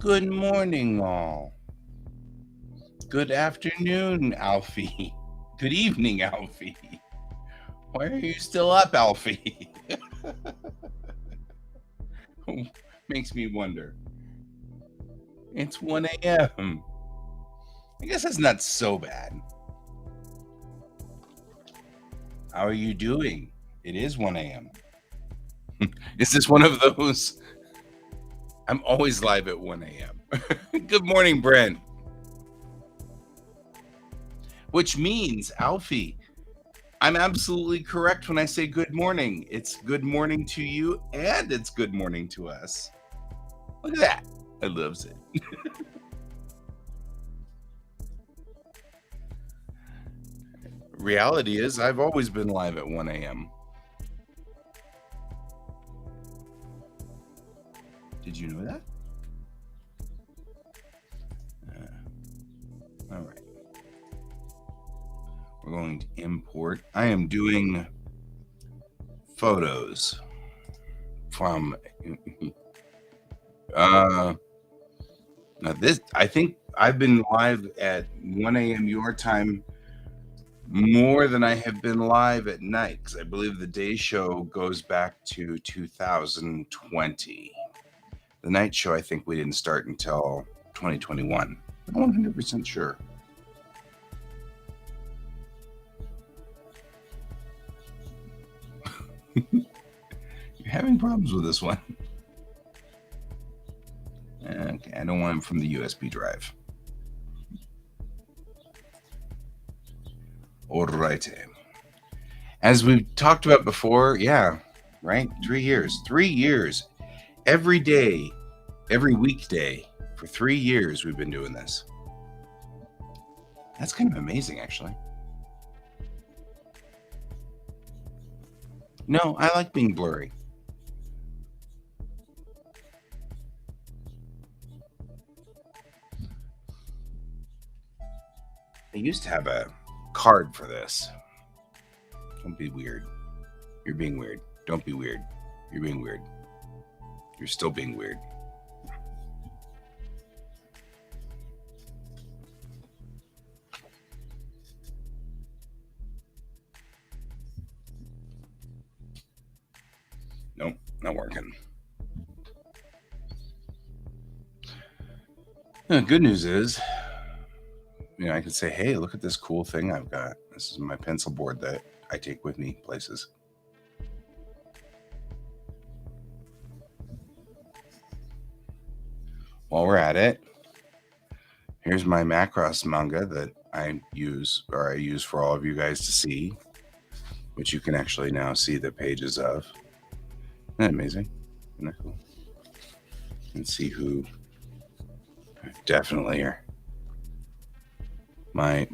Good morning, all. Good afternoon, Alfie. Good evening, Alfie. Why are you still up, Alfie? Makes me wonder. It's 1 a.m. I guess that's not so bad. How are you doing? It is 1 a.m. Is this one of those? I'm always live at 1 a.m. Good morning, Brent. Which means, Alfie, I'm absolutely correct when I say good morning. It's good morning to you and it's good morning to us. Look at that. I loves it. Reality is, I've always been live at 1 a.m. Did you know that? All right. We're going to import. I am doing photos from now this. I think I've been live at 1 a.m. your time more than I have been live at night, because I believe the day show goes back to 2020. The night show, I think we didn't start until 2021. I'm 100% sure. You're having problems with this one. Okay, I don't want him from the USB drive. Alright. As we've talked about before, yeah, right? 3 years. 3 years. Every day, every weekday, for 3 years we've been doing this. That's kind of amazing, actually. No, I like being blurry. I used to have a card for this. Don't be weird. You're being weird. Don't be weird. You're being weird. You're still being weird. Nope, not working. The good news is, I can say, hey, look at this cool thing I've got. This is my pencil board that I take with me places. While we're at it, here's my Macross manga that I use for all of you guys to see, which you can actually now see the pages of. Isn't that amazing? Isn't that cool? And see who definitely are my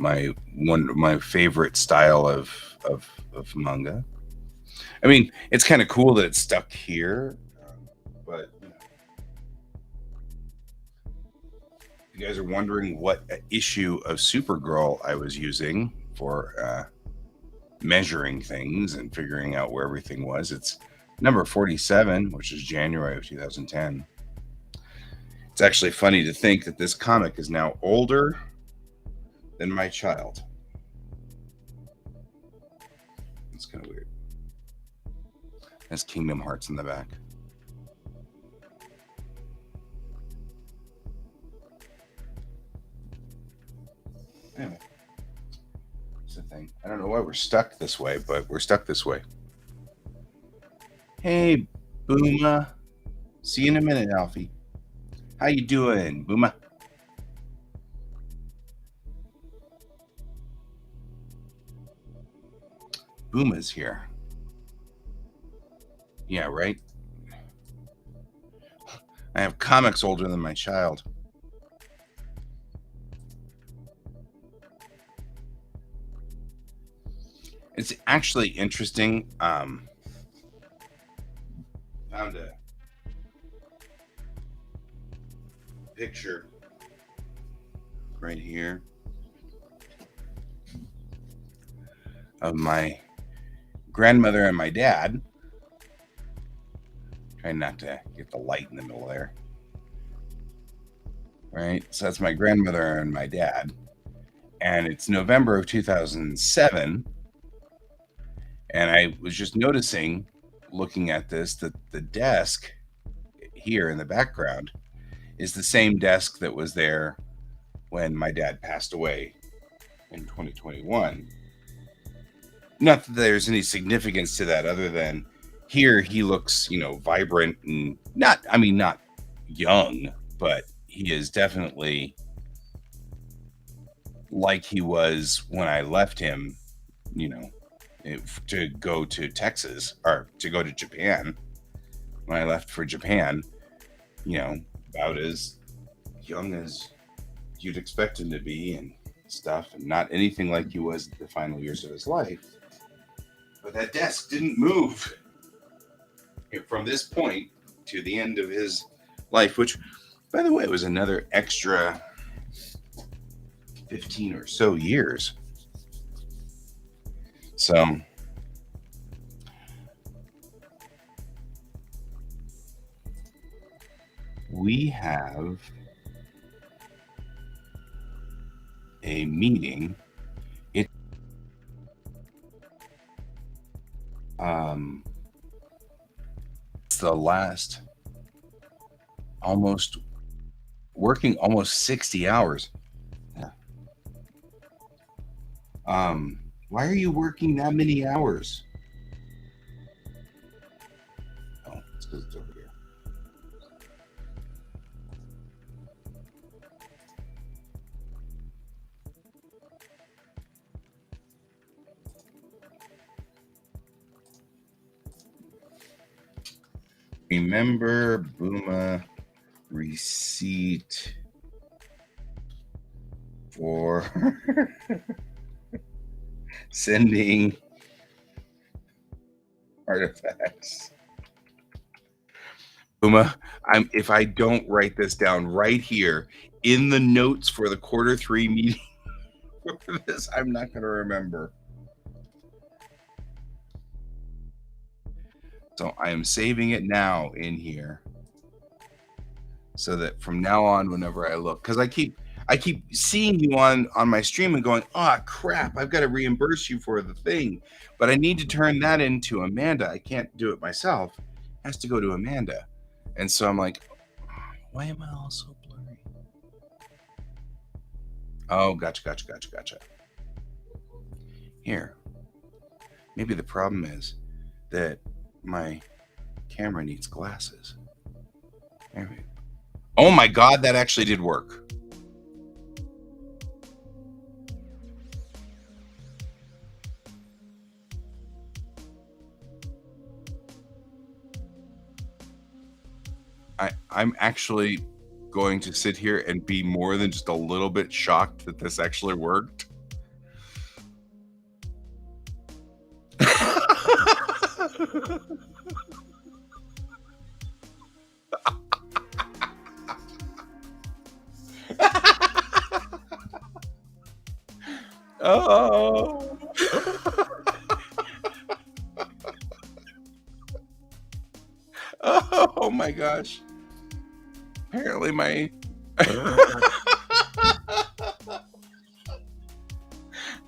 favorite style of manga. I mean, it's kind of cool that it's stuck here, but you guys are wondering what issue of Supergirl I was using for measuring things and figuring out where everything was. It's number 47, which is January of 2010. It's actually funny to think that this comic is now older than my child. It's kind of weird. It has Kingdom Hearts in the back. Anyway, it's the thing. I don't know why we're stuck this way, but we're stuck this way. Hey, Booma. See you in a minute, Alfie. How you doing, Booma? Booma's here. Yeah, right? I have comics older than my child. It's actually interesting. Found a picture right here of my grandmother and my dad. Trying not to get the light in the middle there. right? So that's my grandmother and my dad. And it's November of 2007. And I was just noticing, looking at this, that the desk here in the background is the same desk that was there when my dad passed away in 2021. Not that there's any significance to that other than here he looks, vibrant and not young, but he is definitely like he was when I left him, to go to Texas or to go to Japan. When I left for Japan, about as young as you'd expect him to be and stuff, and not anything like he was the final years of his life. But that desk didn't move from this point to the end of his life, which, by the way, was another extra 15 or so years. So we have a meeting. It's the last almost 60 hours. Yeah. Why are you working that many hours? Oh, it's because it's over here. Remember Booma receipt for sending artifacts. Booma, if I don't write this down right here in the notes for the Q3 meeting for this, I'm not going to remember. So I am saving it now in here so that from now on, whenever I look, because I keep seeing you on my stream and going, oh crap, I've got to reimburse you for the thing, but I need to turn that into Amanda. I can't do it myself. It has to go to Amanda. And so I'm like, why am I all so blurry? Oh, gotcha. Here. Maybe the problem is that my camera needs glasses. There we go. Oh my God, that actually did work. I'm actually going to sit here and be more than just a little bit shocked that this actually worked. Oh. Oh my gosh. Apparently my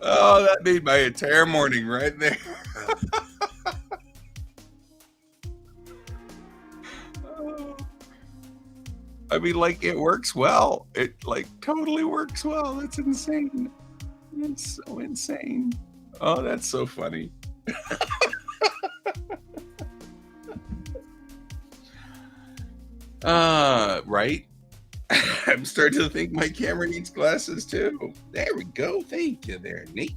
oh, that made my entire morning right there. I mean, like, it works well. It like totally works well. That's insane. It's so insane. Oh, that's so funny. Right? I'm starting to think my camera needs glasses too. There we go. Thank you there, Nate.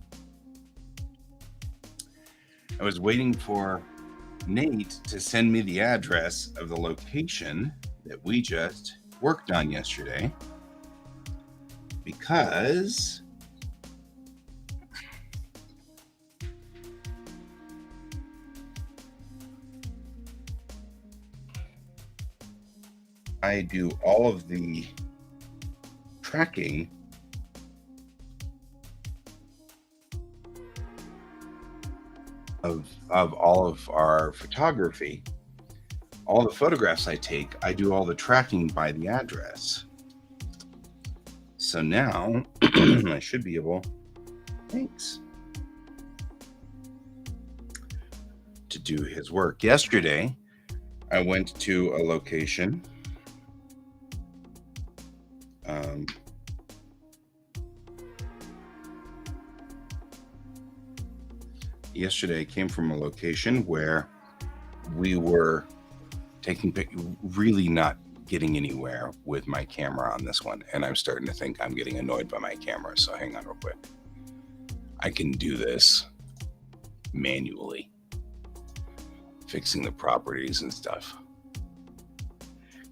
I was waiting for Nate to send me the address of the location that we just worked on yesterday, because I do all of the tracking of all of our photography. All the photographs I take, I do all the tracking by the address. So now I should be able, thanks, to do his work. Yesterday, I went to a location. Yesterday, I came from a location where we were really not getting anywhere with my camera on this one, and I'm starting to think I'm getting annoyed by my camera. So hang on real quick. I can do this manually, fixing the properties and stuff,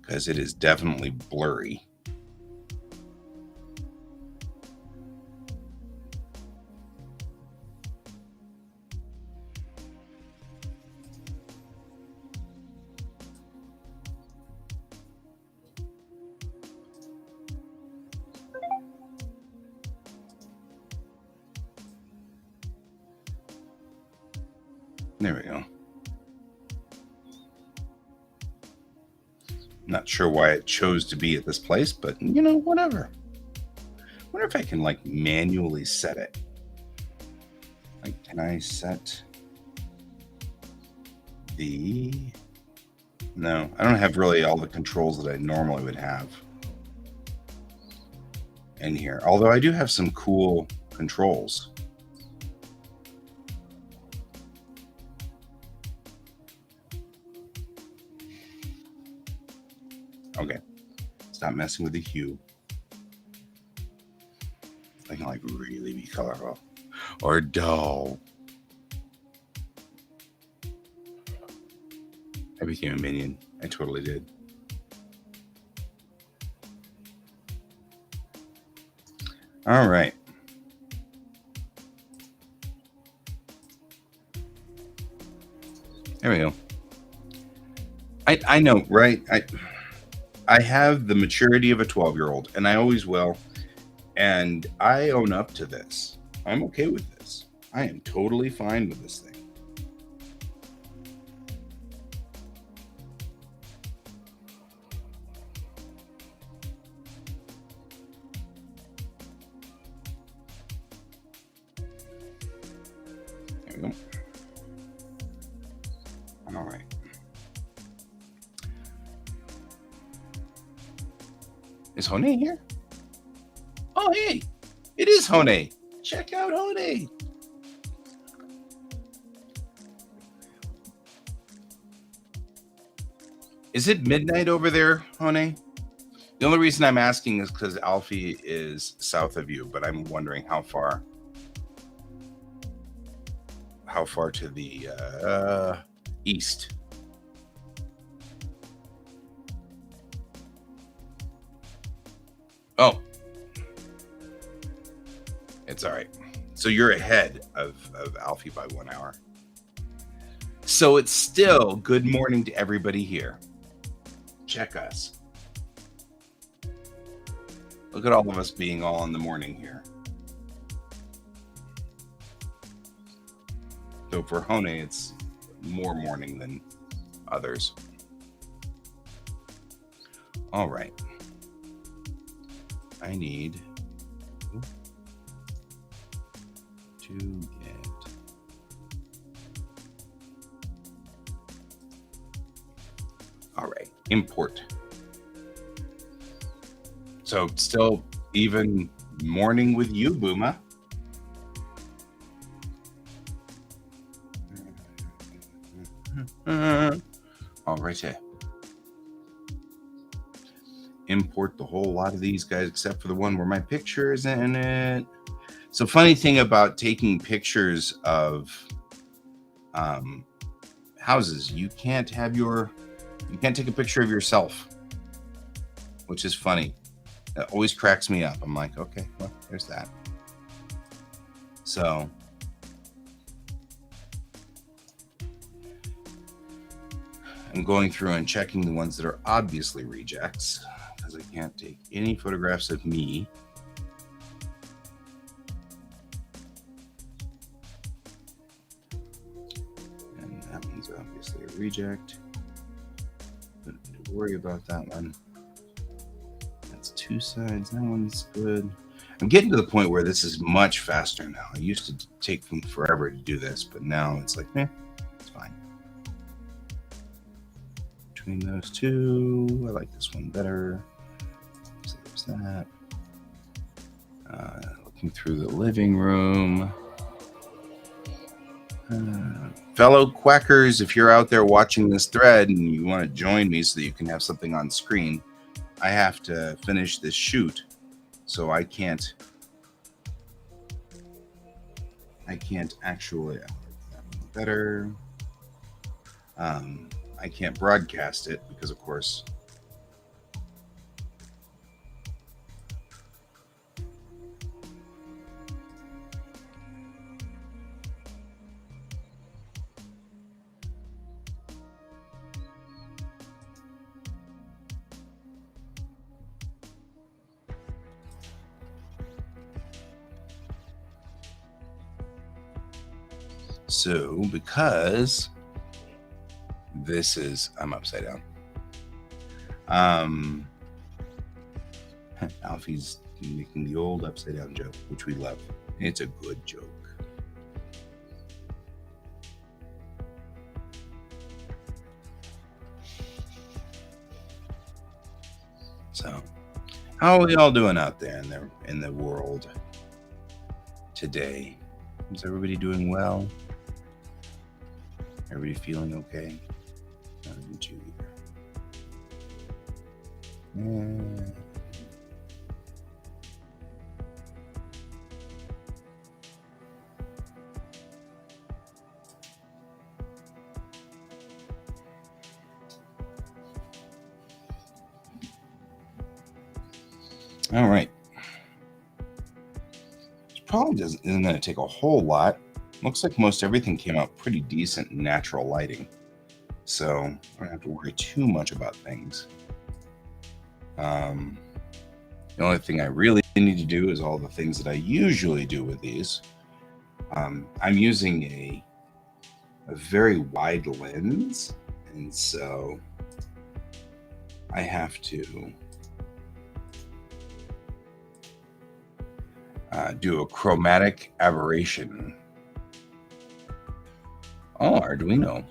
because it is definitely blurry. There we go. Not sure why it chose to be at this place, but whatever. Wonder if I can manually set it. Can I set the... No, I don't have really all the controls that I normally would have in here. Although I do have some cool controls. Okay, stop messing with the hue. I can really be colorful or dull. I became a minion. I totally did. All right. There we go. I know, right? I have the maturity of a 12-year-old, and I always will. And I own up to this. I'm okay with this. I am totally fine with this thing. There we go. All right. Is Hone here? Oh, hey, it is Hone. Check out Hone. Is it midnight over there, Hone? The only reason I'm asking is because Alfie is south of you, but I'm wondering how far to the east. Oh. It's all right. So you're ahead of Alfie by 1 hour. So it's still good morning to everybody here. Check us. Look at all of us being all in the morning here. So for Hone, it's more morning than others. All right. I need to get all right, import. So still even morning with you, Booma. All right, import the whole lot of these guys except for the one where my picture is in it. So funny thing about taking pictures of houses, you can't take a picture of yourself, which is funny. That always cracks me up. I'm like, okay, well, there's that. So I'm going through and checking the ones that are obviously rejects, because I can't take any photographs of me. And that one's obviously a reject. Don't need to worry about that one. That's 2. two sides. That one's good. I'm getting to the point where this is much faster now. I used to take them forever to do this, but now it's like, it's fine. Between those two, I like this one better. So there's that. Looking through the living room. Fellow quackers, if you're out there watching this thread and you want to join me so that you can have something on screen, I have to finish this shoot, so I can't actually better. I can't broadcast it because, of course, so because this is, I'm upside down. Alfie's making the old upside down joke, which we love. It's a good joke. So, how are we all doing out there in the world today? Is everybody doing well? Everybody feeling okay? Not you either. All right. This probably isn't going to take a whole lot. Looks like most everything came out pretty decent in natural lighting. So I don't have to worry too much about things. The only thing I really need to do is all the things that I usually do with these. I'm using a very wide lens, and so I have to do a chromatic aberration. Oh, Arduino.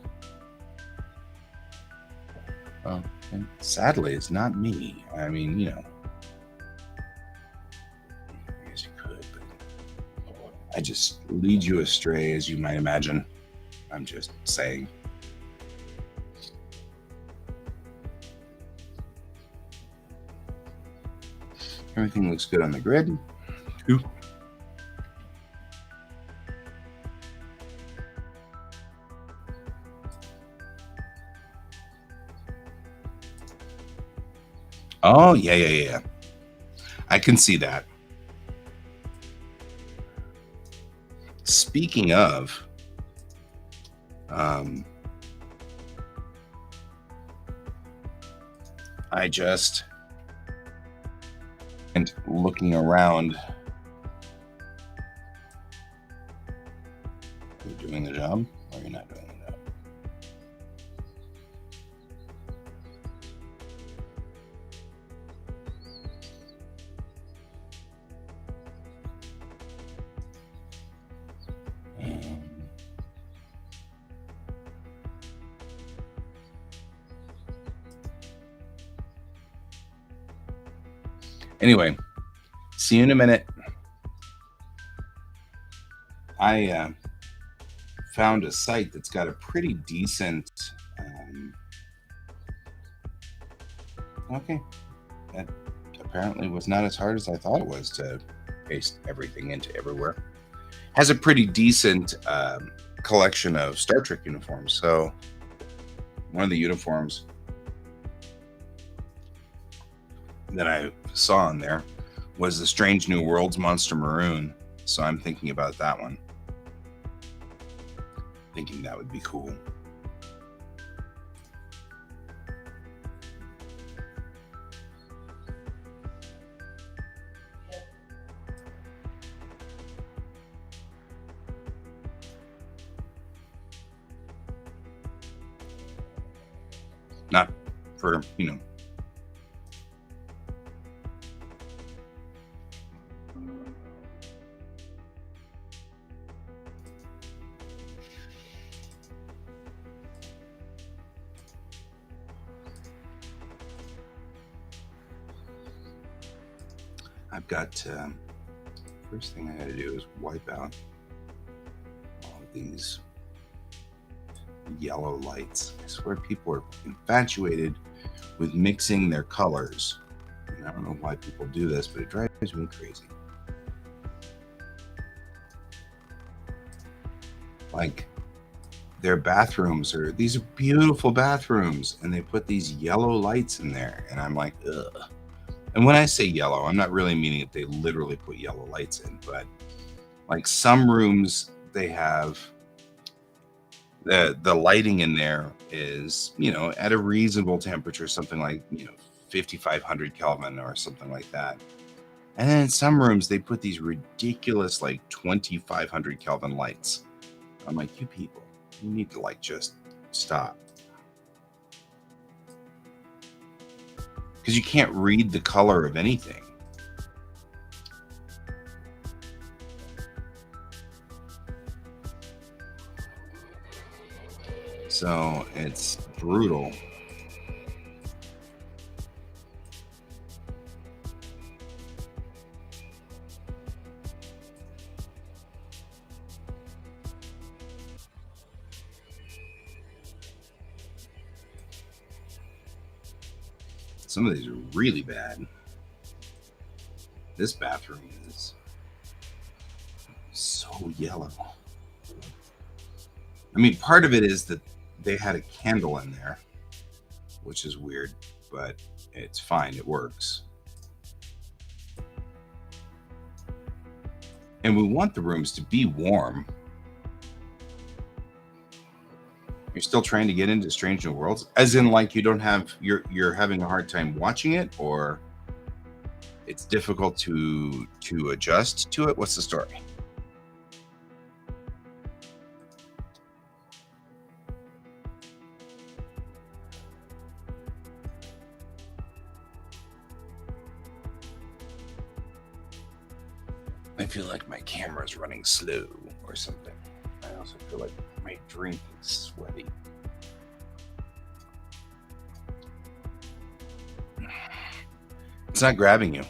Well, and sadly, it's not me. I mean, I guess you could, but I just lead you astray, as you might imagine. I'm just saying. Everything looks good on the grid. Ooh. Oh, yeah. I can see that. Speaking of, I just and looking around. You're doing the job, or you're not doing the job? Anyway, see you in a minute. I found a site that's got a pretty decent. Okay, that apparently was not as hard as I thought it was to paste everything into everywhere. Has a pretty decent collection of Star Trek uniforms. So one of the uniforms that I saw in there was the Strange New Worlds Monster Maroon. So I'm thinking about that one. Thinking that would be cool. Not for, I've got first thing I got to do is wipe out all of these yellow lights. I swear people are infatuated with mixing their colors. And I don't know why people do this, but it drives me crazy. Like, their bathrooms these are beautiful bathrooms, and they put these yellow lights in there, and I'm like, ugh. And when I say yellow, I'm not really meaning that they literally put yellow lights in, but like some rooms, they have the lighting in there is, at a reasonable temperature, something like, 5,500 Kelvin or something like that. And then in some rooms, they put these ridiculous, like 2,500 Kelvin lights. I'm like, you people, you need to just stop. Because you can't read the color of anything. So it's brutal. Some of these are really bad. This bathroom is so yellow. I mean, part of it is that they had a candle in there, which is weird, but it's fine. It works. And we want the rooms to be warm. You're still trying to get into Strange New Worlds? As in, like, you're having a hard time watching it, or it's difficult to adjust to it? What's the story? I feel like my camera's running slow or something. I also feel like my drink is sweaty. It's not grabbing you.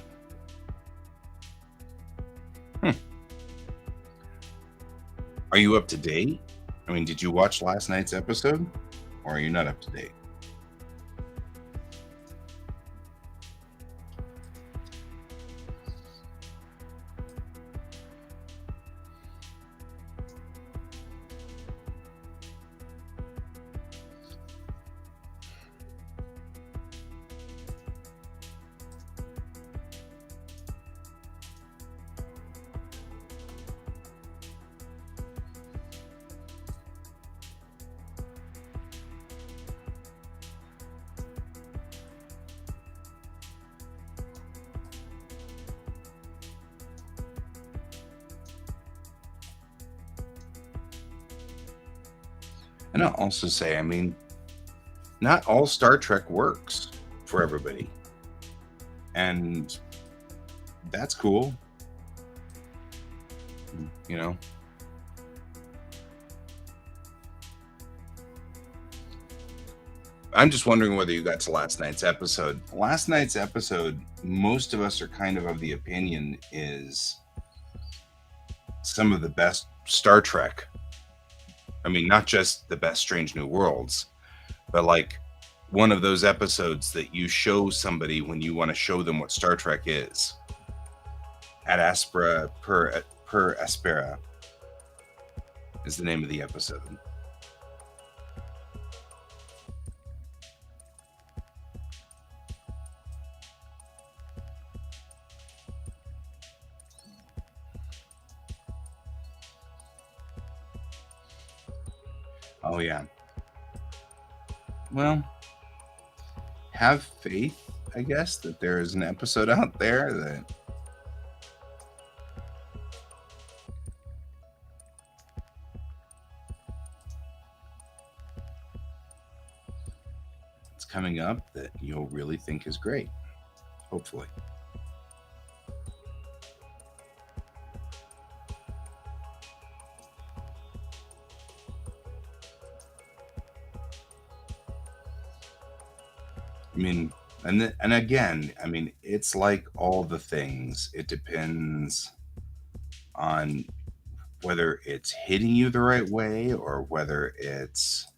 Are you up to date? I mean, did you watch last night's episode? Or are you not up to date? And I'll also say, I mean, not all Star Trek works for everybody. And that's cool. I'm just wondering whether you got to last night's episode. Last night's episode, most of us are kind of the opinion, is some of the best Star Trek. I mean, not just the best Strange New Worlds, but like one of those episodes that you show somebody when you want to show them what Star Trek is. Ad Aspera per Aspera is the name of the episode. Oh, yeah. Well, have faith, I guess, that there is an episode out there that it's coming up that you'll really think is great. Hopefully. I mean, And again, I mean, it's like all the things. It depends on whether it's hitting you the right way or whether it's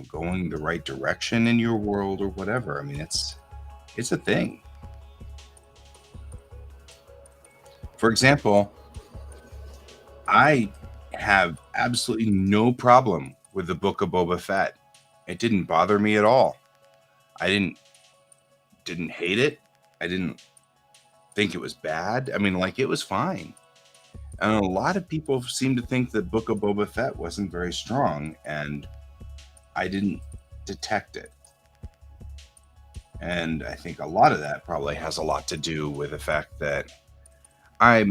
going the right direction in your world or whatever. I mean, it's a thing. For example, I have absolutely no problem with the Book of Boba Fett. It didn't bother me at all. I didn't hate it. I didn't think it was bad. I mean, like, it was fine. And a lot of people seem to think that Book of Boba Fett wasn't very strong, and I didn't detect it. And I think a lot of that probably has a lot to do with the fact that I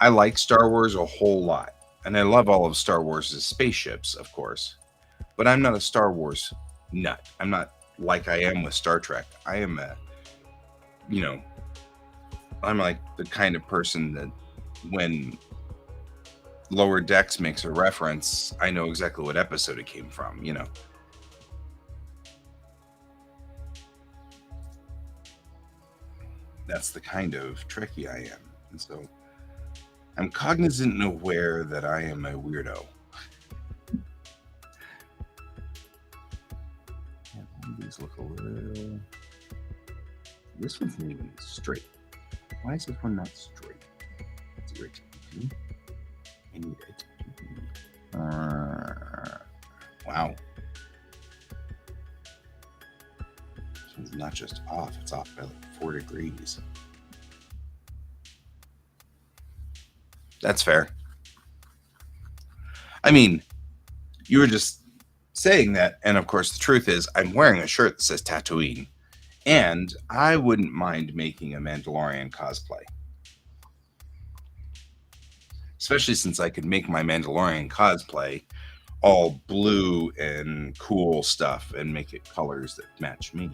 like Star Wars a whole lot, and I love all of Star Wars' spaceships, of course. But I'm not a Star Wars nut. I'm not like I am with Star Trek. I am you know, I'm like the kind of person that when Lower Decks makes a reference, I know exactly what episode it came from. That's the kind of Trekkie I am. And so I'm cognizant and aware that I am a weirdo. Yeah, these look a little... This one's not even straight. Why is this one not straight? It's irritating. I need it. Wow. This one's not just off, it's off by like 4 degrees. That's fair. I mean, you were just saying that, and of course the truth is I'm wearing a shirt that says Tatooine, and I wouldn't mind making a Mandalorian cosplay. Especially since I could make my Mandalorian cosplay all blue and cool stuff and make it colors that match me.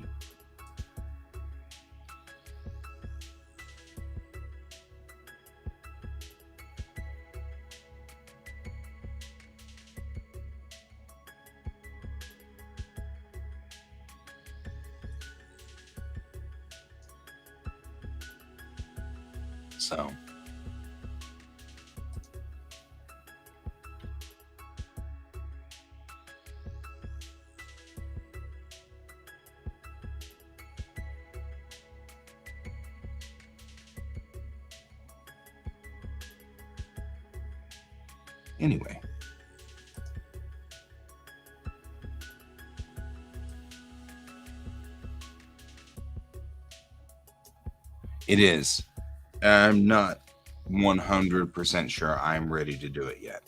So anyway, it is. I'm not 100% sure I'm ready to do it yet.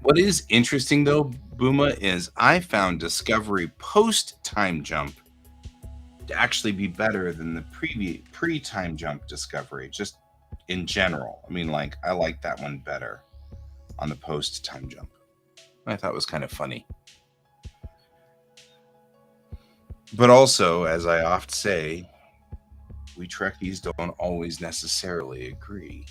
What is interesting though, Booma, is I found Discovery post time jump to actually be better than the pre-time jump Discovery, just in general. I mean, like, I like that one better on the post time jump. I thought it was kind of funny. But also, as I oft say, we Trekkies don't always necessarily agree.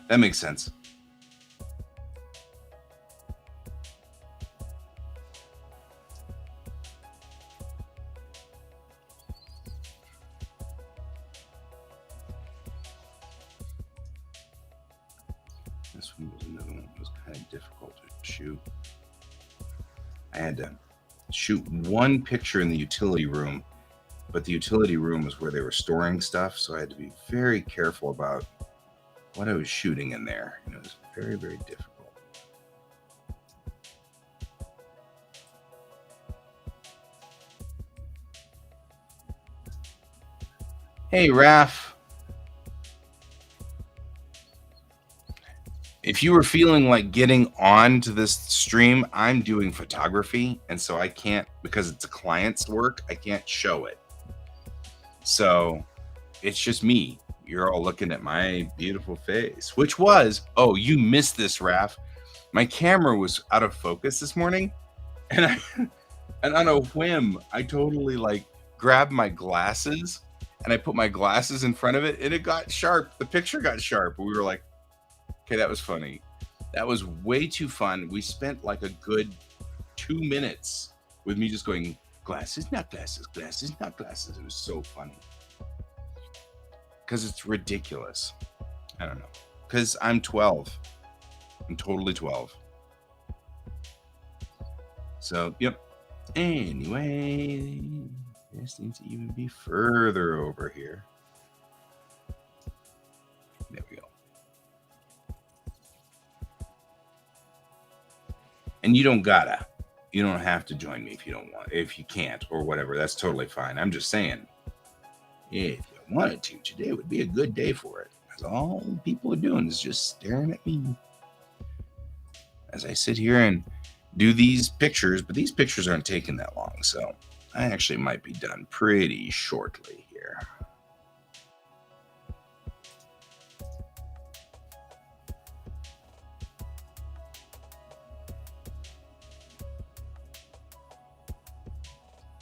That makes sense. This one was another one that was kind of difficult to shoot. I had to shoot one picture in the utility room, but the utility room was where they were storing stuff, so I had to be very careful about what I was shooting in there. And it was very, very difficult. Hey, Raph. If you were feeling like getting on to this stream, I'm doing photography, and so I can't, because it's a client's work, I can't show it. So it's just me. You're all looking at my beautiful face, which was, oh, you missed this, Raph. My camera was out of focus this morning, and on a whim, I totally like grabbed my glasses and I put my glasses in front of it, and it got sharp. The picture got sharp. We were like, okay, that was funny. That was way too fun. We spent like a good 2 minutes with me just going, glasses, not glasses, glasses, not glasses. It was so funny because it's ridiculous. I don't know. Because I'm 12. I'm totally 12. So, yep. Anyway, this needs to even be further over here. There we go. And you don't gotta. You don't have to join me if you don't want, if you can't or whatever. That's totally fine. I'm just saying, if you wanted to, today would be a good day for it. Because all people are doing is just staring at me as I sit here and do these pictures. But these pictures aren't taking that long, so I actually might be done pretty shortly here.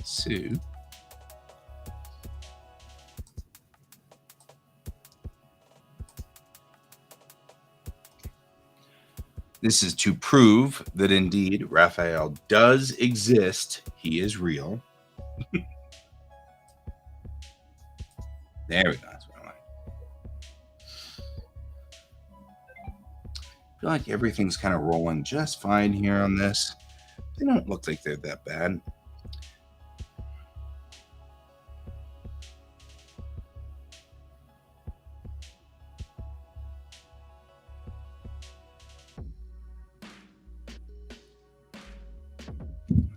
So this is to prove that indeed Raphael does exist. He is real. There we go. That's what I like. I feel like everything's kind of rolling just fine here on this. They don't look like they're that bad.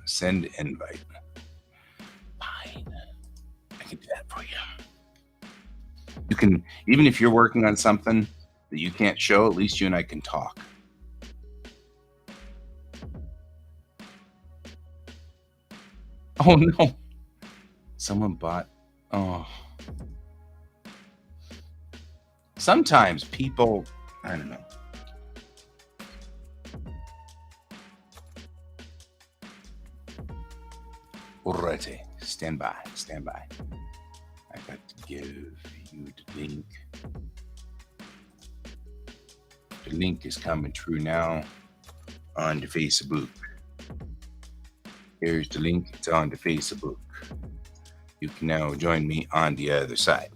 Send invite. Fine. I can do that for you. You can, even if you're working on something that you can't show, at least you and I can talk. Oh no. Someone bought. Oh. Sometimes people, I don't know. Alrighty, stand by, stand by. I got to give you the link. The link is coming through now on the Facebook. Here's the link, it's on the Facebook. You can now join me on the other side.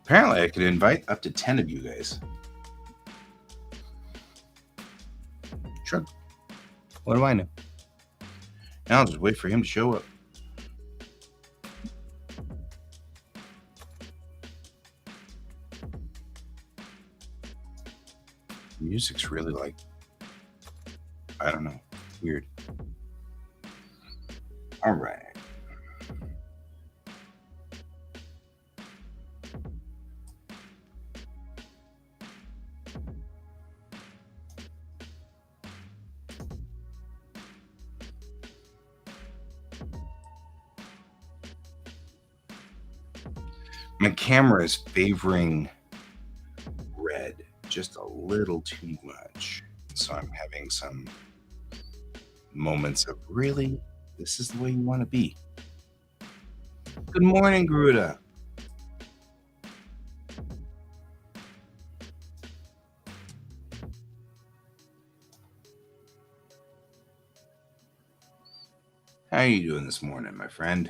Apparently I could invite up to 10 of you guys. Sure. What do I know? Now I'll just wait for him to show up. Music's really like, I don't know, weird. All right. My camera is favoring red just a little too much. So I'm having some moments of, really? This is the way you want to be. Good morning, Garuda. How are you doing this morning, my friend?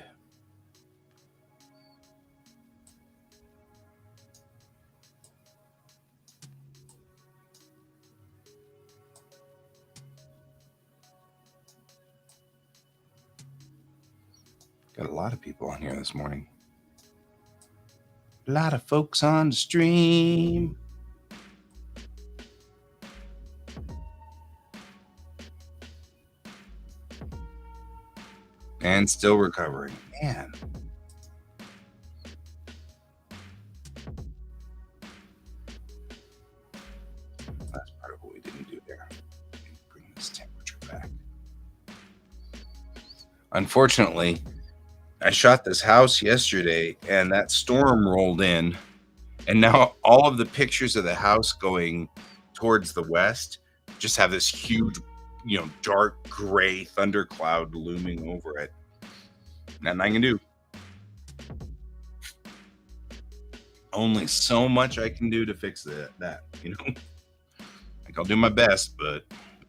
Got a lot of people on here this morning. A lot of folks on the stream. And still recovering. Man. That's part of what we didn't do there. Bring this temperature back. Unfortunately, I shot this house yesterday and that storm rolled in. And now all of the pictures of the house going towards the west just have this huge dark gray thundercloud looming over it. Nothing I can do. Only so much I can do to fix that. Like I'll do my best, but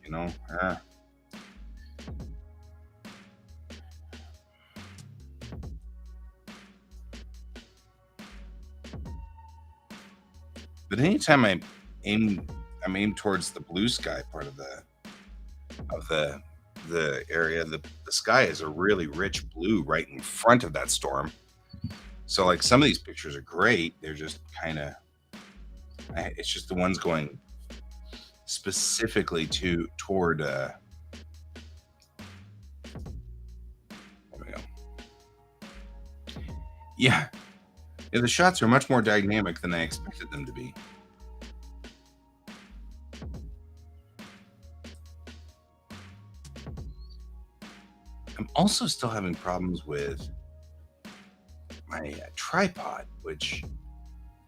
you know, uh, but anytime aim, I'm aimed towards the blue sky part of the area. The sky is a really rich blue right in front of that storm. So like some of these pictures are great. They're just kind of, it's just the ones going specifically toward. There we go. Yeah, the shots are much more dynamic than I expected them to be. I'm also still having problems with my tripod, which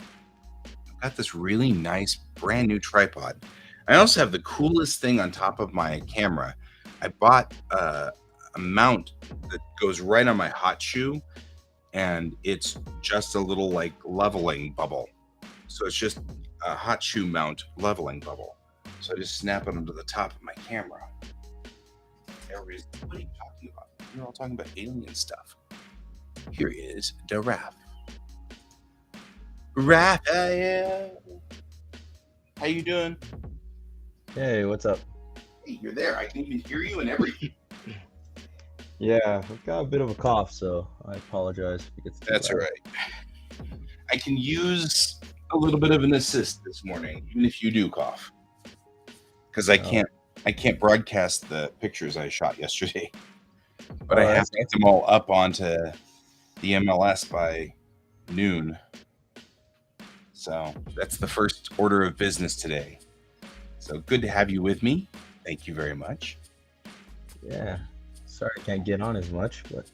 I've got this really nice brand new tripod. I also have the coolest thing on top of my camera. I bought a mount that goes right on my hot shoe, and it's just a little like leveling bubble. So it's just a hot shoe mount leveling bubble. So I just snap it onto the top of my camera. Everybody's, what are you talking about? You're all talking about alien stuff. Here is the Raph. Raphael, how you doing? Hey, what's up? Hey, you're there. I can even hear you and everything. Yeah, I've got a bit of a cough, so I apologize if it gets too That's all loud. right. I can use a little bit of an assist this morning, even if you do cough, because I Oh, can't broadcast the pictures I shot yesterday, but I oh, have that's to get them all up onto the MLS by noon. So that's the first order of business today. So good to have you with me. Thank you very much. yeah. Sorry I can't get on as much, but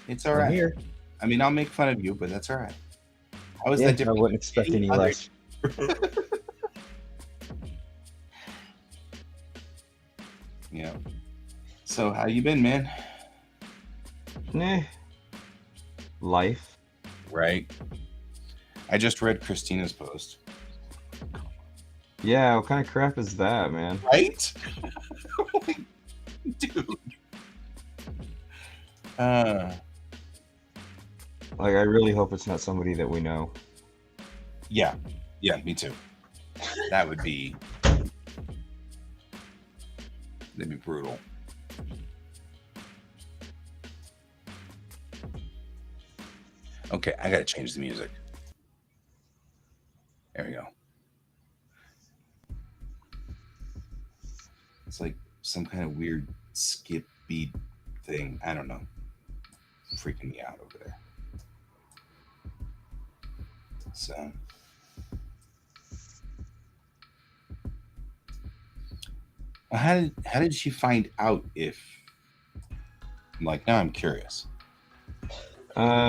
It's all I'm right. here. I mean, I'll make fun of you, but that's all right. How is Yeah, that I different wouldn't than expect any any other? less. Yeah. So how you been, man? Eh, life. Right. I just read Christina's post. Yeah, what kind of crap is that, man? Right? Dude. Uh, Like, I really hope it's not somebody that we know. yeah. Yeah, me too. That'd be brutal. Okay, I gotta change the music. There we go. It's like some kind of weird skip beat thing. I don't know. Freaking me out over there. So well, how did she find out if like now I'm curious.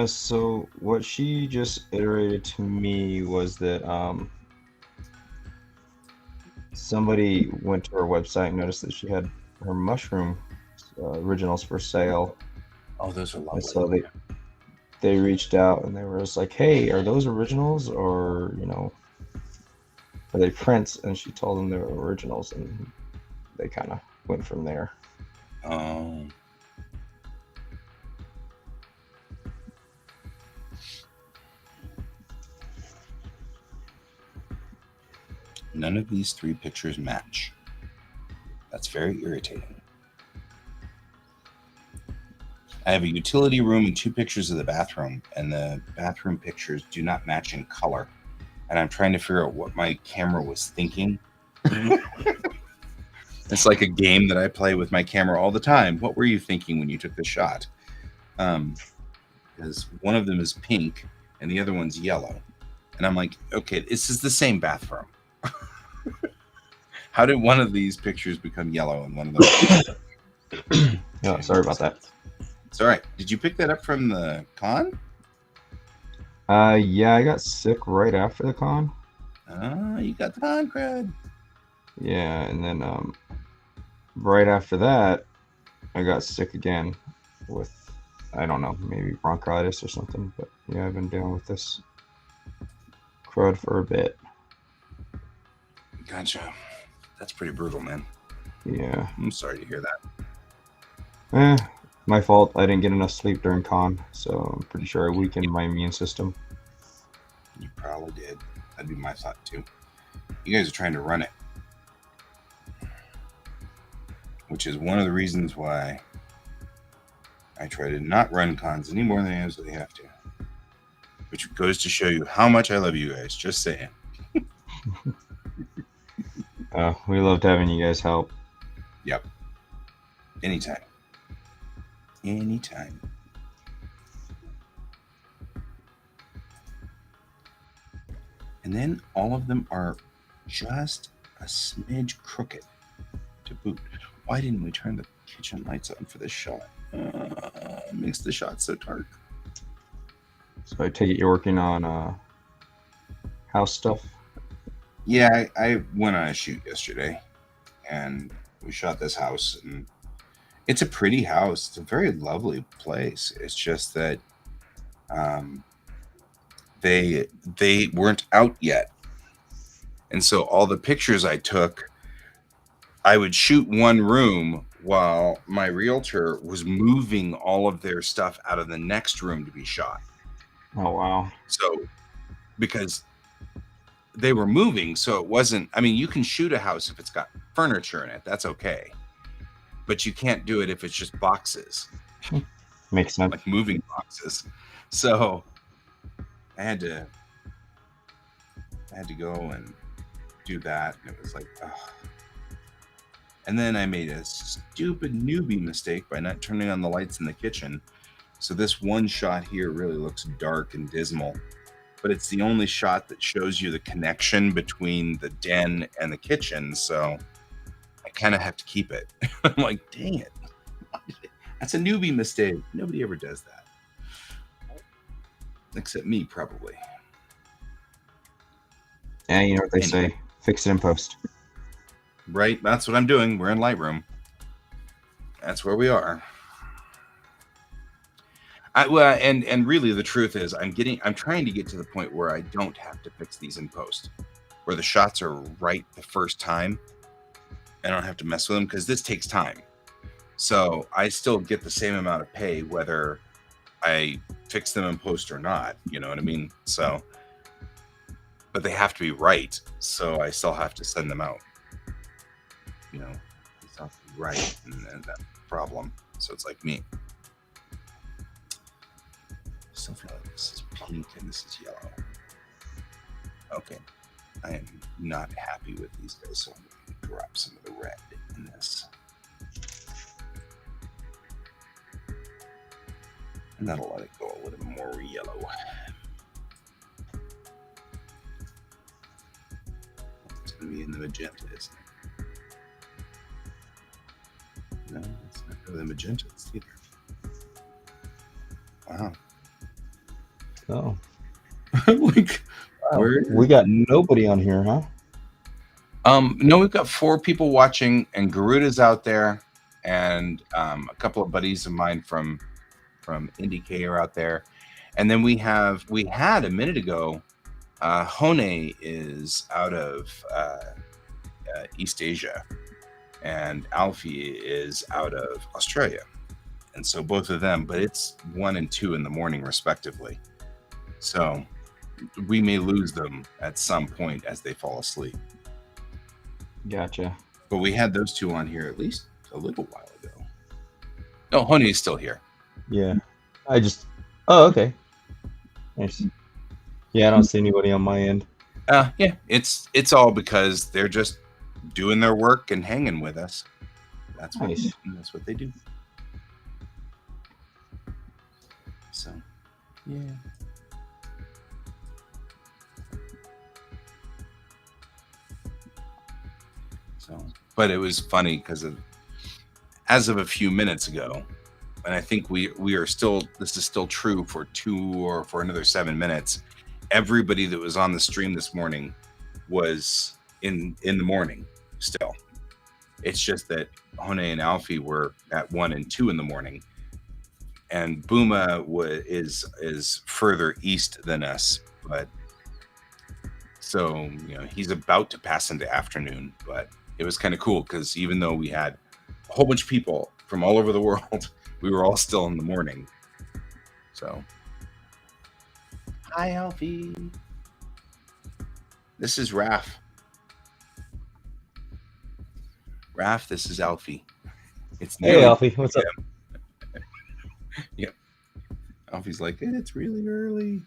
So what she just iterated to me was that somebody went to her website and noticed that she had her mushroom originals for sale, Oh, those are and lovely. so they reached out and they were just like, "Hey, are those originals or are they prints?" And she told them they were originals, and they kind of went from there. Um None of these three pictures match. That's very irritating. I have a utility room and two pictures of the bathroom, and the bathroom pictures do not match in color. And I'm trying to figure out what my camera was thinking. It's like a game that I play with my camera all the time. What were you thinking when you took the shot? Because one of them is pink and the other one's yellow. And I'm like, okay, this is the same bathroom. How did one of these pictures become yellow and one of them? Yeah, sorry about that. It's all right. Did you pick that up from the con? Yeah, I got sick right after the con. You got the con cred. Yeah, and then right after that, I got sick again with, I don't know, maybe bronchitis or something. But yeah, I've been dealing with this crud for a bit. Gotcha. That's pretty brutal, man. Yeah. I'm sorry to hear that. Eh, my fault. I didn't get enough sleep during con, so I'm pretty sure I weakened my immune system. You probably did. That'd be my thought too. You guys are trying to run it, which is one of the reasons why I try to not run cons any more than I absolutely have to. Which goes to show you how much I love you guys. Just saying. We loved having you guys help. Yep. Anytime. Anytime. And then all of them are just a smidge crooked to boot. Why didn't we turn the kitchen lights on for this shot? Makes the shot so dark. So I take it you're working on house stuff. Yeah, I went on a shoot yesterday, and we shot this house, and it's a pretty house. It's a very lovely place. It's just that um, they weren't out yet, and so all the pictures I took, I would shoot one room while my realtor was moving all of their stuff out of the next room to be shot. Oh wow. So because they were moving, so it wasn't. I mean, you can shoot a house if it's got furniture in it. That's okay. But you can't do it if it's just boxes, Makes sense. like moving boxes. So I had to go and do that, and it was like, ugh. And then I made a stupid newbie mistake by not turning on the lights in the kitchen. So this one shot here really looks dark and dismal, but it's the only shot that shows you the connection between the den and the kitchen. So I kind of have to keep it. I'm like, dang it. That's a newbie mistake. Nobody ever does that. Except me, probably. Yeah, you know what they Anyway. say. Fix it in post. Right? That's what I'm doing. We're in Lightroom. That's where we are. Well, and really the truth is I'm trying to get to the point where I don't have to fix these in post, where the shots are right the first time. I don't have to mess with them because this takes time. So I still get the same amount of pay whether I fix them in post or not. You know what I mean? So, but they have to be right. So I still have to send them out. You know, it's not right, and that's the problem. So it's like me. So feel like this is pink and this is yellow. Okay, I am not happy with these guys, so I'm going to drop some of the red in this. And that'll let it go a little more yellow. It's going to be in the magenta, isn't it? No, it's not really the magenta either. Wow. Oh. Like, Wow. We got nobody on here, huh? No, we've got 4 people watching, and Garuda's out there, and a couple of buddies of mine from IndyK are out there, and then we had a minute ago. Hone is out of East Asia, and Alfie is out of Australia, and so both of them. But it's 1 and 2 in the morning, respectively. So we may lose them at some point as they fall asleep. Gotcha. But we had those 2 on here at least a little while ago. No, Honey is still here. Yeah. Oh, okay. Nice. Yeah, I don't see anybody on my end. Yeah, it's all because they're just doing their work and hanging with us. That's Nice. That's what they do. So, yeah. So, but it was funny because as of a few minutes ago, and I think we are still. This is still true for 2 or for another 7 minutes. Everybody that was on the stream this morning was in the morning still. It's just that Hone and Alfie were at 1 and 2 in the morning, and Booma is further east than us, but so he's about to pass into afternoon. But it was kind of cool because even though we had a whole bunch of people from all over the world, we were all still in the morning. So, hi Alfie. This is Raph. Raph, this is Alfie. It's Hey, nearly Alfie, what's up? yeah. Alfie's like, it's really early.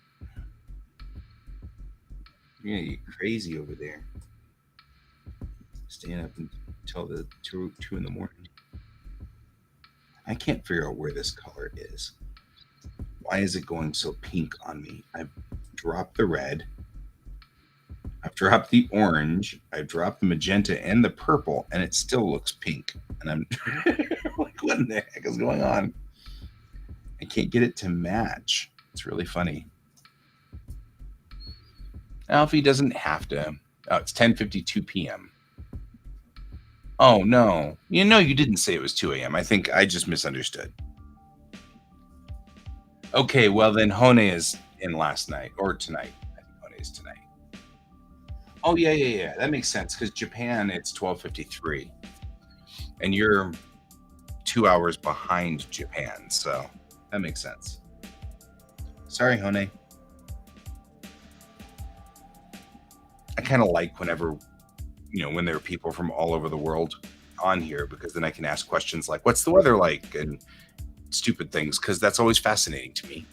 You're gonna get crazy over there. Staying up until the two in the morning. I can't figure out where this color is. Why is it going so pink on me? I've dropped the red. I've dropped the orange. I've dropped the magenta and the purple, and it still looks pink. And I'm like, what in the heck is going on? I can't get it to match. It's really funny. Alfie doesn't have to. Oh, it's 10:52 p.m. Oh, no. You didn't say it was 2 a.m. I think I just misunderstood. Okay, well, then Hone is in last night or tonight. I think Hone is tonight. Oh, yeah. That makes sense because Japan, it's 12:53. And you're 2 hours behind Japan, so that makes sense. Sorry, Hone. I kind of like whenever, when there are people from all over the world on here, because then I can ask questions like, what's the weather like? And stupid things, because that's always fascinating to me.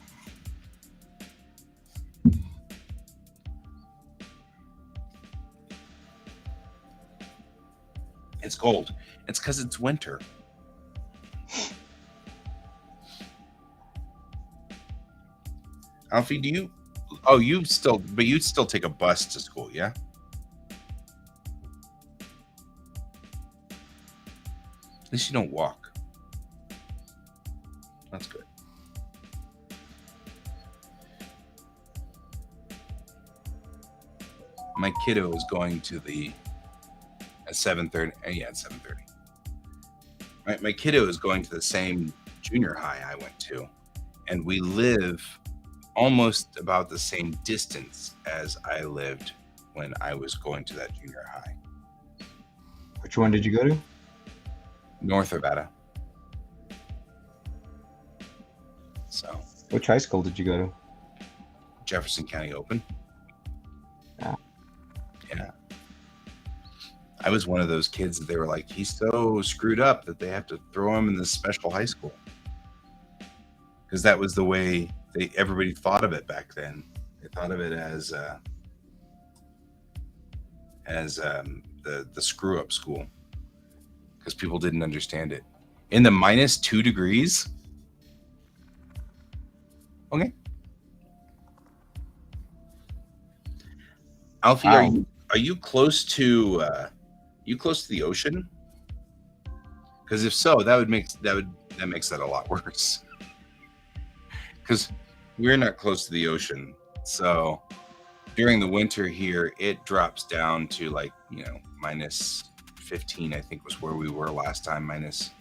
It's cold. It's because it's winter. Alfie, you'd still take a bus to school, yeah? At least you don't walk. That's good. My kiddo is going to at 7:30. Yeah, at 7:30. My kiddo is going to the same junior high I went to, and we live almost about the same distance as I lived when I was going to that junior high. Which one did you go to? North Nevada. So. Which high school did you go to? Jefferson County Open. Yeah. I was one of those kids that they were like, he's so screwed up that they have to throw him in this special high school. Because that was the way everybody thought of it back then. They thought of it as the screw up school, because people didn't understand it. In the -2 degrees. Okay. Alfie, Wow. are you close to the ocean? Because if so, that makes that a lot worse. Because we're not close to the ocean, so during the winter here, it drops down to -15. I think was where we were last time. Minus.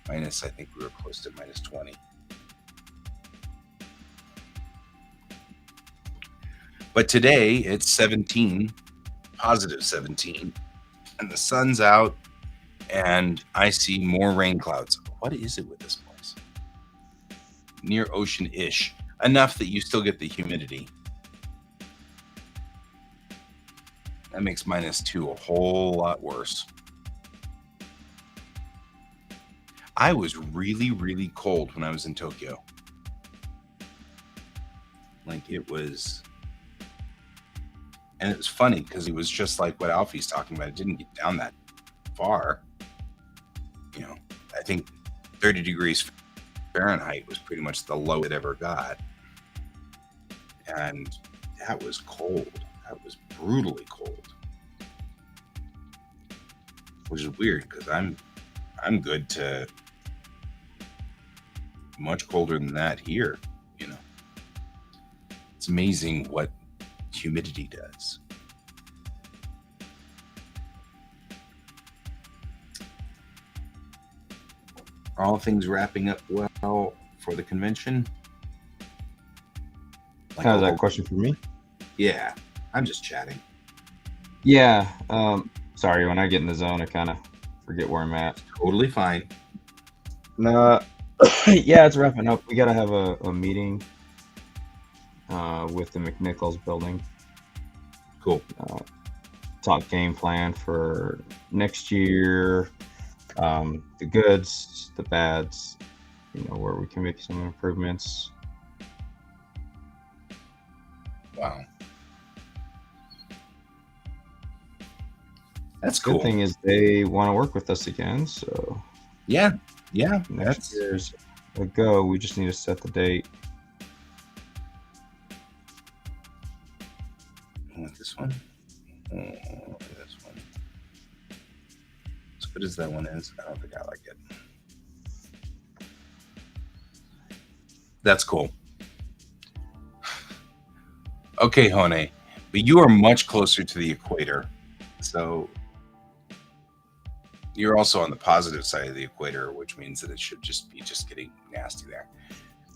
I think we were close to -20. But today it's 17, positive 17, and the sun's out, and I see more rain clouds. What is it with this place? Near ocean-ish, enough that you still get the humidity. That makes -2 a whole lot worse. I was really, really cold when I was in Tokyo. It was... And it was funny because it was just like what Alfie's talking about. It didn't get down that far. I think 30 degrees Fahrenheit was pretty much the low it ever got. And that was cold. That was brutally cold. Which is weird because I'm good to much colder than that here. It's amazing what humidity does. Are all things wrapping up well for the convention? Like How's a that whole, question for me? yeah. I'm just chatting. Yeah. Sorry, when I get in the zone, I kind of forget where I'm at. Totally fine. Nah. Yeah, it's wrapping up. We gotta have a meeting with the McNichols building. Cool. Talk game plan for next year. The goods, the bads. Where we can make some improvements. Wow. That's Good cool. thing is they want to work with us again, so Yeah. next year's a go. We just need to set the date. Want this one? Oh, this one. As good as that one is, I don't think I like it. That's cool. Okay, Hone, but you are much closer to the equator, so you're also on the positive side of the equator, which means that it should just be getting nasty there.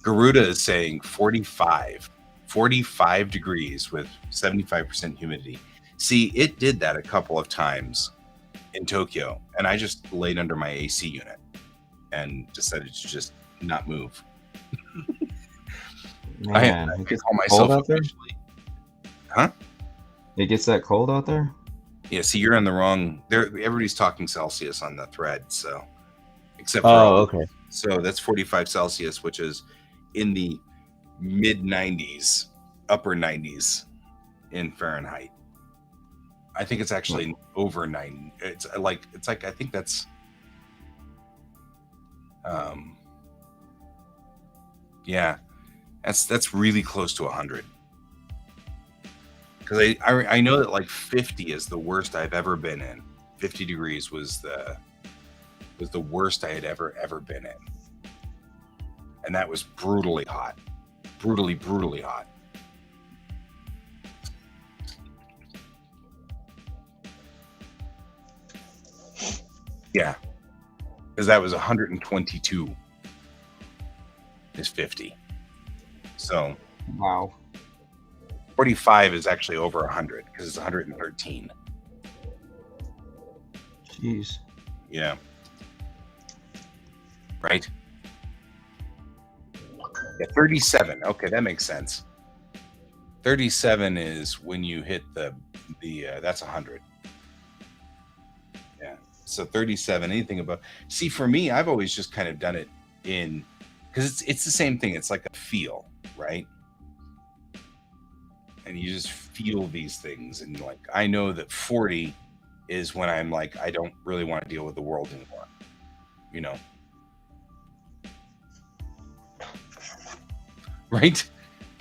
Garuda is saying 45 degrees with 75% humidity. See, it did that a couple of times in Tokyo, and I just laid under my AC unit and decided to just not move. Man, I it gets call cold myself out there. officially. Huh? It gets that cold out there. Yeah, see, you're in the wrong. There, everybody's talking Celsius on the thread, so except for Okay. So that's 45 Celsius, which is in the mid 90s, upper 90s in Fahrenheit. I think it's actually over 9. It's like I think that's yeah, that's really close to 100. Because I know that like 50 is the worst I've ever been in. 50 degrees was the worst I had ever been in, and that was brutally hot, brutally hot. Yeah, because that was 122 is 50. So Wow. 45 is actually over 100 because it's 113. Jeez. Yeah. Right? Yeah, 37. Okay, that makes sense. 37 is when you hit the that's 100. Yeah. So 37, anything above. See, for me, I've always just kind of done it in, because it's the same thing. It's like a feel, right? And you just feel these things, and like I know that 40 is when I'm like I don't really want to deal with the world anymore, you know. Right?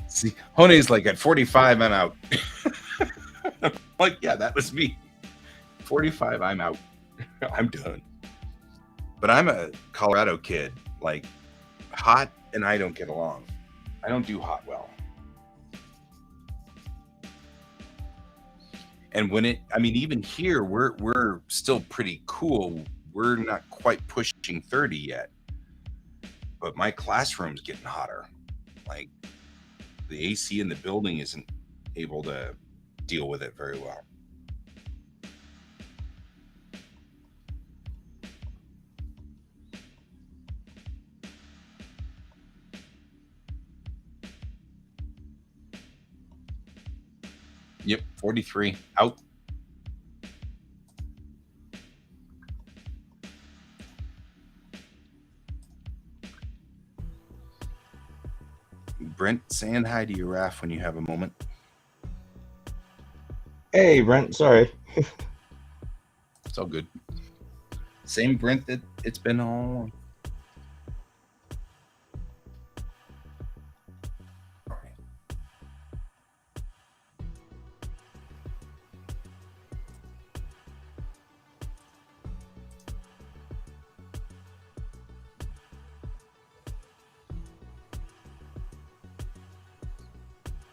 See, Hone's like at 45, I'm out. I'm like, yeah, that was me. 45, I'm out. I'm done. But I'm a Colorado kid. Like, hot and I don't get along. I don't do hot well. And when even here, we're still pretty cool. We're not quite pushing 30 yet. But my classroom's getting hotter. Like, the AC in the building isn't able to deal with it very well. Yep, 43 out. Brent, saying hi to you, Raph, when you have a moment. Hey, Brent. Sorry. It's all good. Same Brent that it's been all along.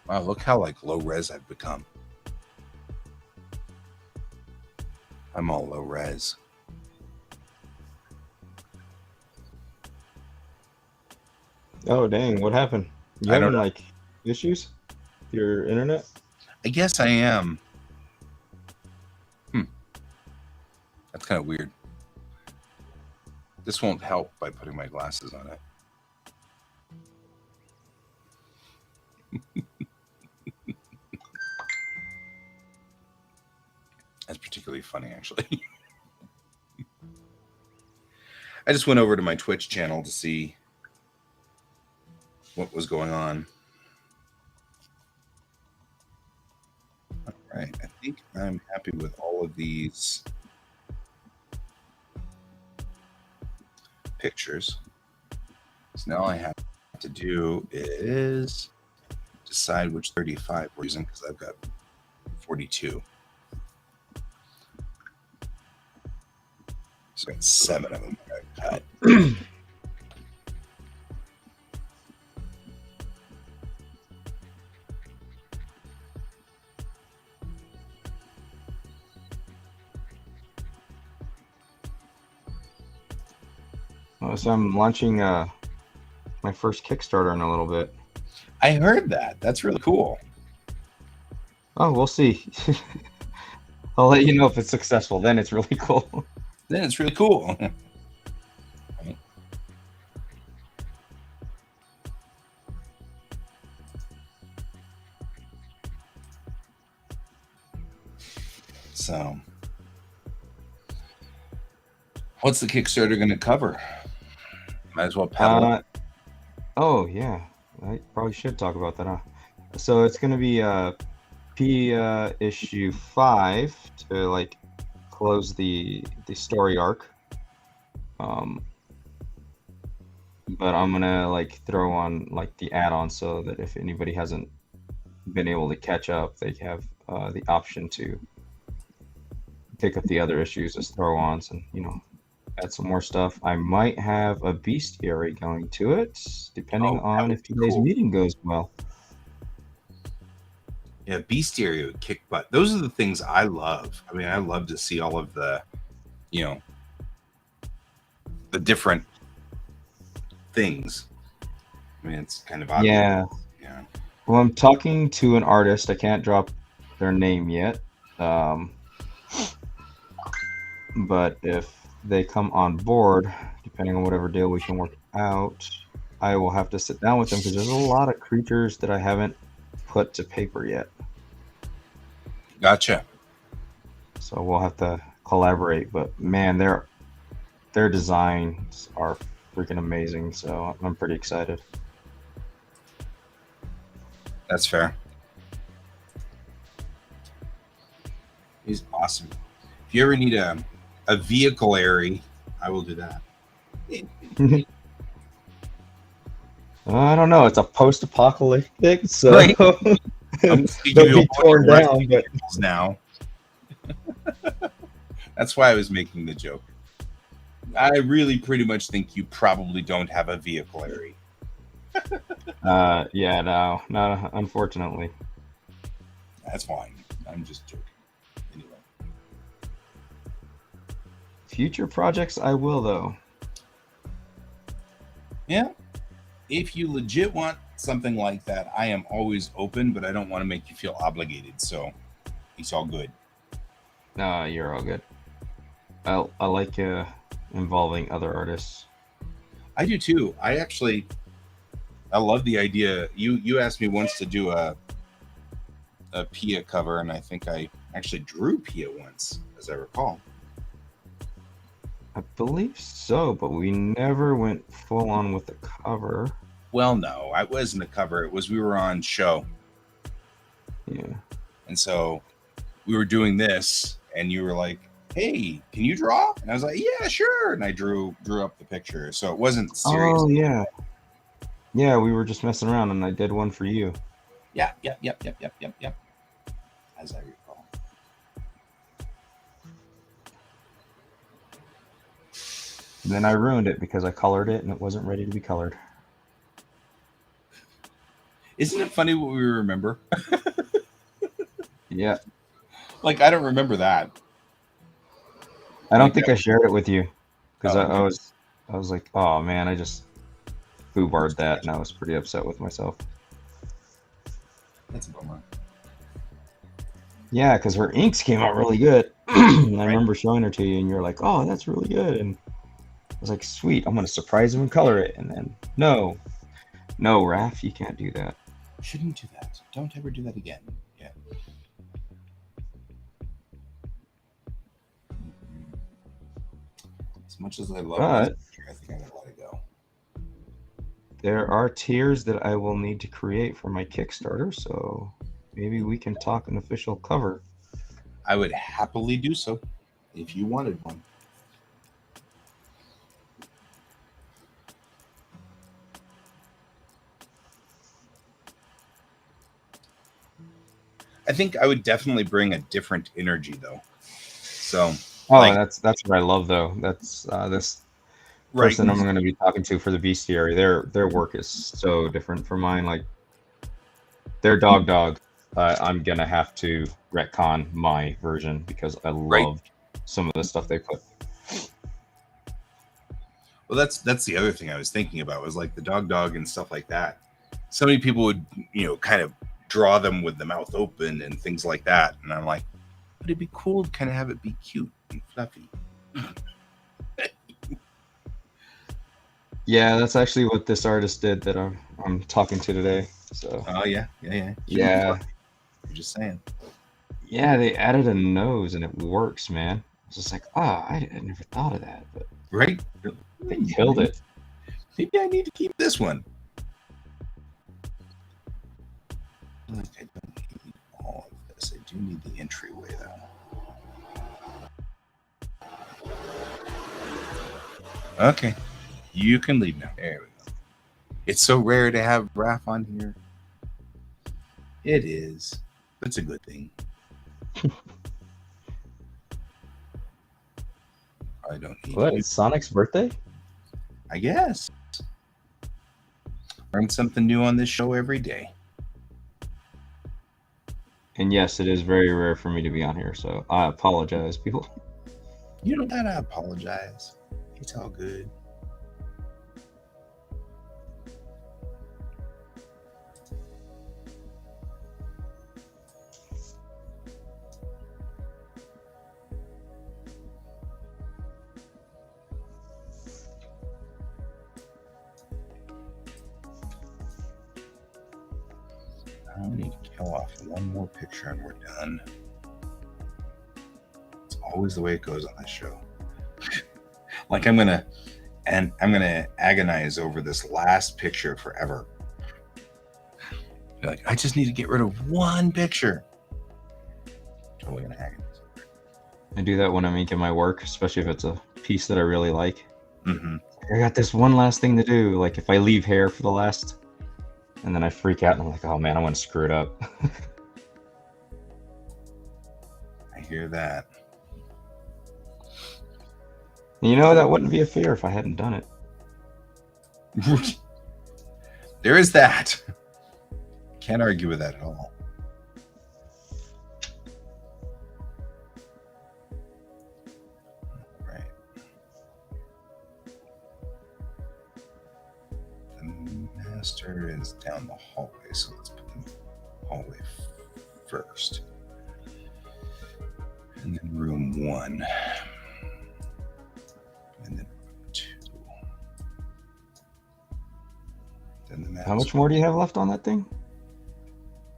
Wow, look how like low res I've become. I'm all low res. Oh dang, what happened? You I don't having know. like issues with your internet? I guess I am. Hmm, that's kind of weird. This won't help by putting my glasses on it. That's particularly funny, actually. I just went over to my Twitch channel to see what was going on. All right, I think I'm happy with all of these pictures. So now I have to do is decide which 35 we're using because I've got 42. So I got 7 of them that I cut. So I'm launching my first Kickstarter in a little bit. I heard that. That's really cool. Oh, we'll see. I'll let you know if it's successful. Then it's really cool. Then it's really cool. So, what's the Kickstarter going to cover? Might as well peddle it. Oh yeah, I probably should talk about that. Huh? So it's gonna be P issue 5 to like close the story arc. But I'm gonna like throw on like the add-on so that if anybody hasn't been able to catch up, they have the option to pick up the other issues as throw-ons and add some more stuff. I might have a bestiary going to it, depending Oh, that on would if be today's cool. meeting goes well. Yeah, bestiary would kick butt. Those are the things I love. I mean, I love to see all of the, the different things. I mean, it's kind of obvious. Yeah. Yeah. Well, I'm talking to an artist. I can't drop their name yet. But if they come on board, depending on whatever deal we can work out, I will have to sit down with them because there's a lot of creatures that I haven't put to paper yet. Gotcha. So we'll have to collaborate. But man, their designs are freaking amazing. So I'm pretty excited. That's fair. He's awesome. If you ever need a vehicle-ary, I will do that. I don't know. It's a post-apocalyptic, so Right. I'm going to give they'll you a be whole torn bunch of down. But vehicles now. That's why I was making the joke. I really pretty much think you probably don't have a vehicle-ary. yeah, no, not unfortunately. That's fine. I'm just joking. Anyway. Future projects, I will though. Yeah. If you legit want something like that, I am always open, but I don't want to make you feel obligated. So it's all good. No, you're all good. I like involving other artists. I do too. I love the idea. You asked me once to do a Pia cover, and I think I actually drew Pia once, as I recall. I believe so, but we never went full on with the cover. Well, no, I wasn't a cover. It was we were on show. Yeah. And so we were doing this, and you were like, "Hey, can you draw?" And I was like, "Yeah, sure." And I drew up the picture, so it wasn't serious. Oh yeah. Yeah, we were just messing around, and I did one for you. Yeah. As I recall. And then I ruined it because I colored it, and it wasn't ready to be colored. Isn't it funny what we remember? Yeah. Like, I don't remember that. I don't think I shared it with you because Oh, okay. I was like, oh man, I just foobarred that, and I was pretty upset with myself. That's a bummer. Yeah, because her inks came out really good. And I Right? remember showing her to you, and you're like, "Oh, that's really good." And I was like, "Sweet, I'm gonna surprise him and color it." And then, no, no, Raph, you can't do that. Shouldn't do that. Don't ever do that again. Yeah. As much as I love this But picture, I think I'm gonna let it go. there are tiers that I will need to create for my Kickstarter, so maybe we can talk an official cover. I would happily do so if you wanted one. I think I would definitely bring a different energy though. So, Oh, like, that's what I love though. That's this right, person I'm going to be talking to for the bestiary. Their work is so different from mine. Like their dog. I'm gonna have to retcon my version because I right. love some of the stuff they put. Well, that's the other thing I was thinking about was like the dog and stuff like that. So many people would, kind of draw them with the mouth open and things like that, and I'm like, would it be cool to kind of have it be cute and fluffy? Yeah, that's actually what this artist did that I'm talking to today. So Oh yeah. Cute and yeah, fluffy. I'm just saying. yeah, they added a nose and it works, man. It's just like, I never thought of that, but Right? they killed it. Maybe I need to keep this one. Like I don't need all of this. I do need the entryway though. Okay. You can leave now. There we go. It's so rare to have Raph on here. It is. That's a good thing. I don't need What? you. It's Sonic's birthday? I guess. Learn something new on this show every day. And yes, it is very rare for me to be on here, so I apologize, people. You don't gotta apologize. It's all good. I need to kill off one more picture and we're done. It's always the way it goes on this show. Like I'm gonna agonize over this last picture forever. Be like, I just need to get rid of one picture. Totally gonna agonize. I do that when I'm inking my work, especially if it's a piece that I really like. Mm-hmm. I got this one last thing to do. Like if I leave hair for the last, and then I freak out and I'm like, oh man, I'm gonna screw it up. I hear that. That wouldn't be a fear if I hadn't done it. There is that. Can't argue with that at all. Right. The master is down the hallway, so let's put the hallway first. And then room 1. And then room 2. Then the master. How much more do you have left on that thing?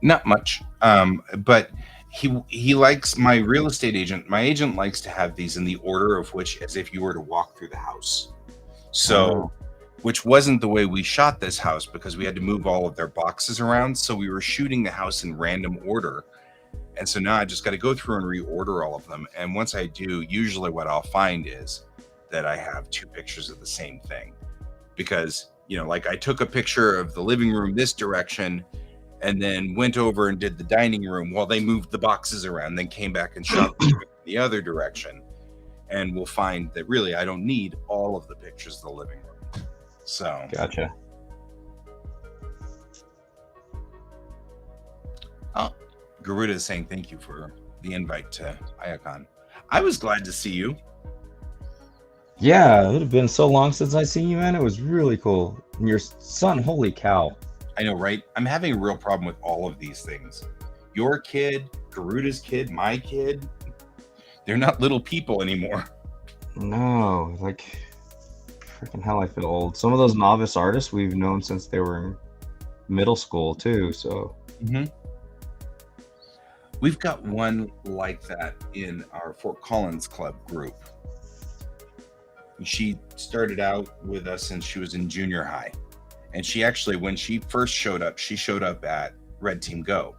Not much. But he likes my real estate agent. My agent likes to have these in the order of which, as if you were to walk through the house. So, which wasn't the way we shot this house because we had to move all of their boxes around. So we were shooting the house in random order. And so now I just got to go through and reorder all of them. And once I do, usually what I'll find is that I have 2 pictures of the same thing. Because, like I took a picture of the living room this direction and then went over and did the dining room while they moved the boxes around, then came back and shot the other direction. And we'll find that really I don't need all of the pictures of the living room. So Gotcha. Oh, Garuda is saying thank you for the invite to IACON. I was glad to see you. Yeah, it would have been so long since I seen you, man. It was really cool. And your son, holy cow. I know, right? I'm having a real problem with all of these things. Your kid, Garuda's kid, my kid, they're not little people anymore. No, like freaking hell, I feel old. Some of those novice artists we've known since they were in middle school too. So Mm-hmm. We've got one like that in our Fort Collins Club group. She started out with us since she was in junior high. And she actually, when she first showed up, she showed up at Red Team Go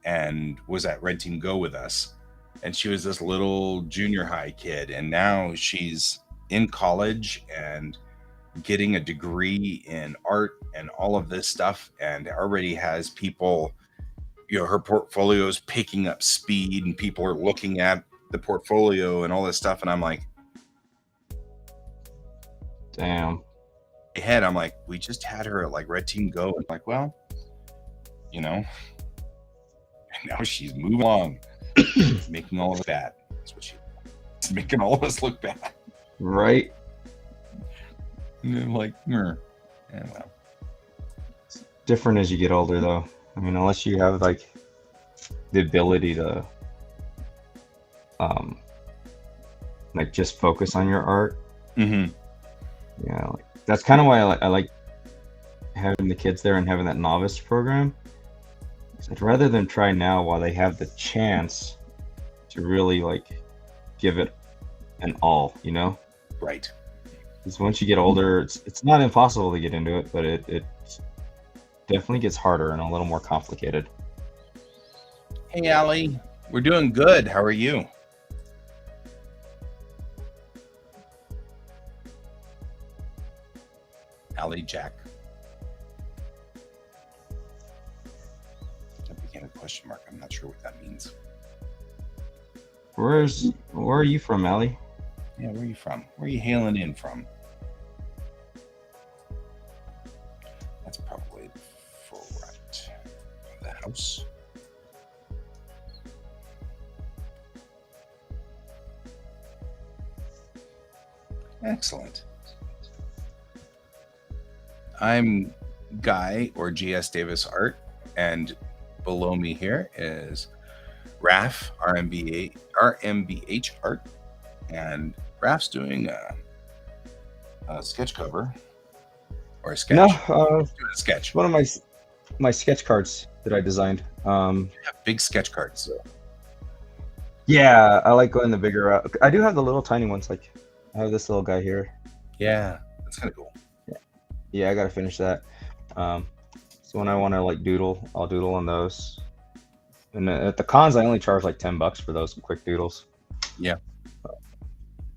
and was at Red Team Go with us. And she was this little junior high kid. And now she's in college and getting a degree in art and all of this stuff, and already has people, her portfolio is picking up speed and people are looking at the portfolio and all this stuff. And I'm like, damn. ahead, I'm like, we just had her at like Red Team Go. And like, well, and now she's moving along, making all of it bad. That's what she's making all of us look bad. Right? And I'm like, well. It's different as you get older, though. I mean, unless you have like the ability to, like just focus on your art. Mm-hmm. Yeah, like, that's kind of why I like having the kids there and having that novice program. I'd rather them try now while they have the chance to really like give it an all, Right. Because once you get older, it's not impossible to get into it, but it definitely gets harder and a little more complicated. Hey, Allie, we're doing good. How are you? Allie Jack. That became a question mark. I'm not sure what that means. Where are you from, Allie? Yeah, where are you from? Where are you hailing in from? That's probably the front of the house. Excellent. I'm Guy, or GS Davis Art, and below me here is Raf, RMBH Art, and Raf's doing a sketch cover, or a sketch. No, Doing a sketch. one of my sketch cards that I designed. You have big sketch cards. Yeah, I like going the bigger route. I do have the little tiny ones. Like I have this little guy here. Yeah, that's kind of cool. Yeah, I gotta finish that. So when I want to like doodle, I'll doodle on those. And at the cons, I only charge like $10 for those quick doodles. Yeah.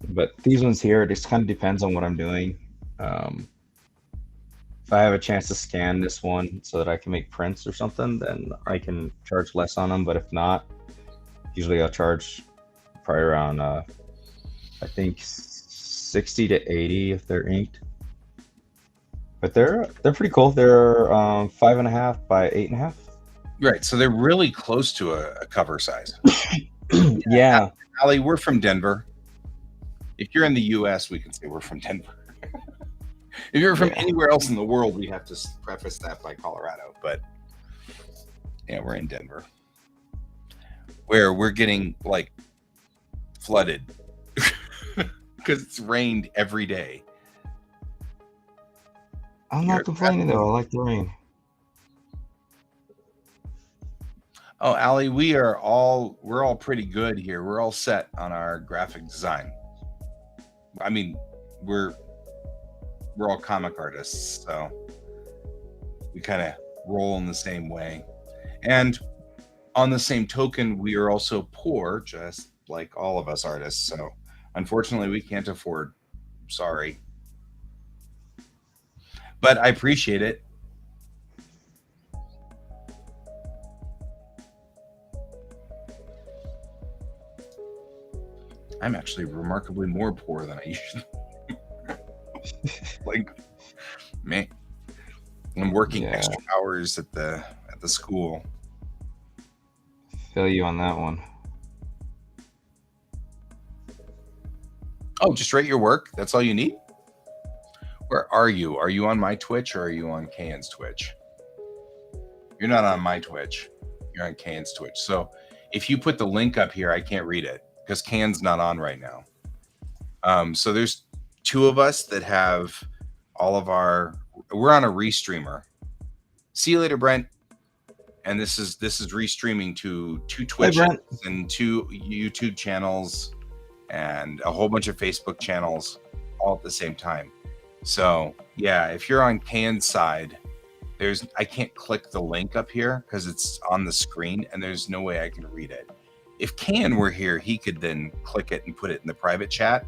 But these ones here, it just kind of depends on what I'm doing. If I have a chance to scan this one so that I can make prints or something, then I can charge less on them. But if not, usually I'll charge probably around, I think 60 to 80 if they're inked. But they're pretty cool. They're 5.5 by 8.5. Right. So they're really close to a cover size. Yeah. Allie, we're from Denver. If you're in the US, we can say we're from Denver. If you're from anywhere else in the world, we have to preface that by Colorado. But yeah, we're in Denver, where we're getting like flooded because it's rained every day. I'm not complaining though. I like the rain. Oh, Allie, we're all pretty good here. We're all set on our graphic design. I mean, we're all comic artists, so we kind of roll in the same way. And on the same token, we are also poor, just like all of us artists. So unfortunately, we can't afford. Sorry. But I appreciate it. I'm actually remarkably more poor than I usually like, man, I'm working extra hours at the school. Feel you on that one. Oh, just rate your work. That's all you need. Where are you? Are you on my Twitch or are you on Kane's Twitch? You're not on my Twitch. You're on Kane's Twitch. So if you put the link up here, I can't read it because Kane's not on right now. So there's two of us that have all of our. We're on a restreamer. See you later, Brent. And this is restreaming to two Twitches and two YouTube channels and a whole bunch of Facebook channels all at the same time. So yeah, if you're on Kane's side, I can't click the link up here because it's on the screen and there's no way I can read it. If Kane were here, he could then click it and put it in the private chat,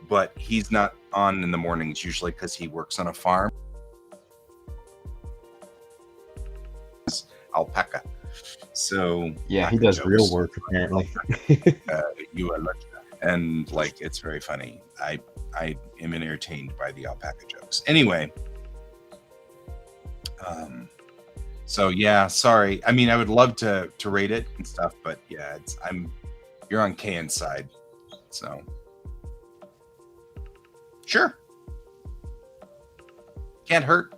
but he's not on in the mornings usually because he works on a farm. Alpaca. So yeah, he does real work apparently. And like it's very funny. I am entertained by the alpaca jokes. Anyway, so yeah, sorry. I mean, I would love to rate it and stuff, but yeah, you're on Kane's side, so sure, can't hurt.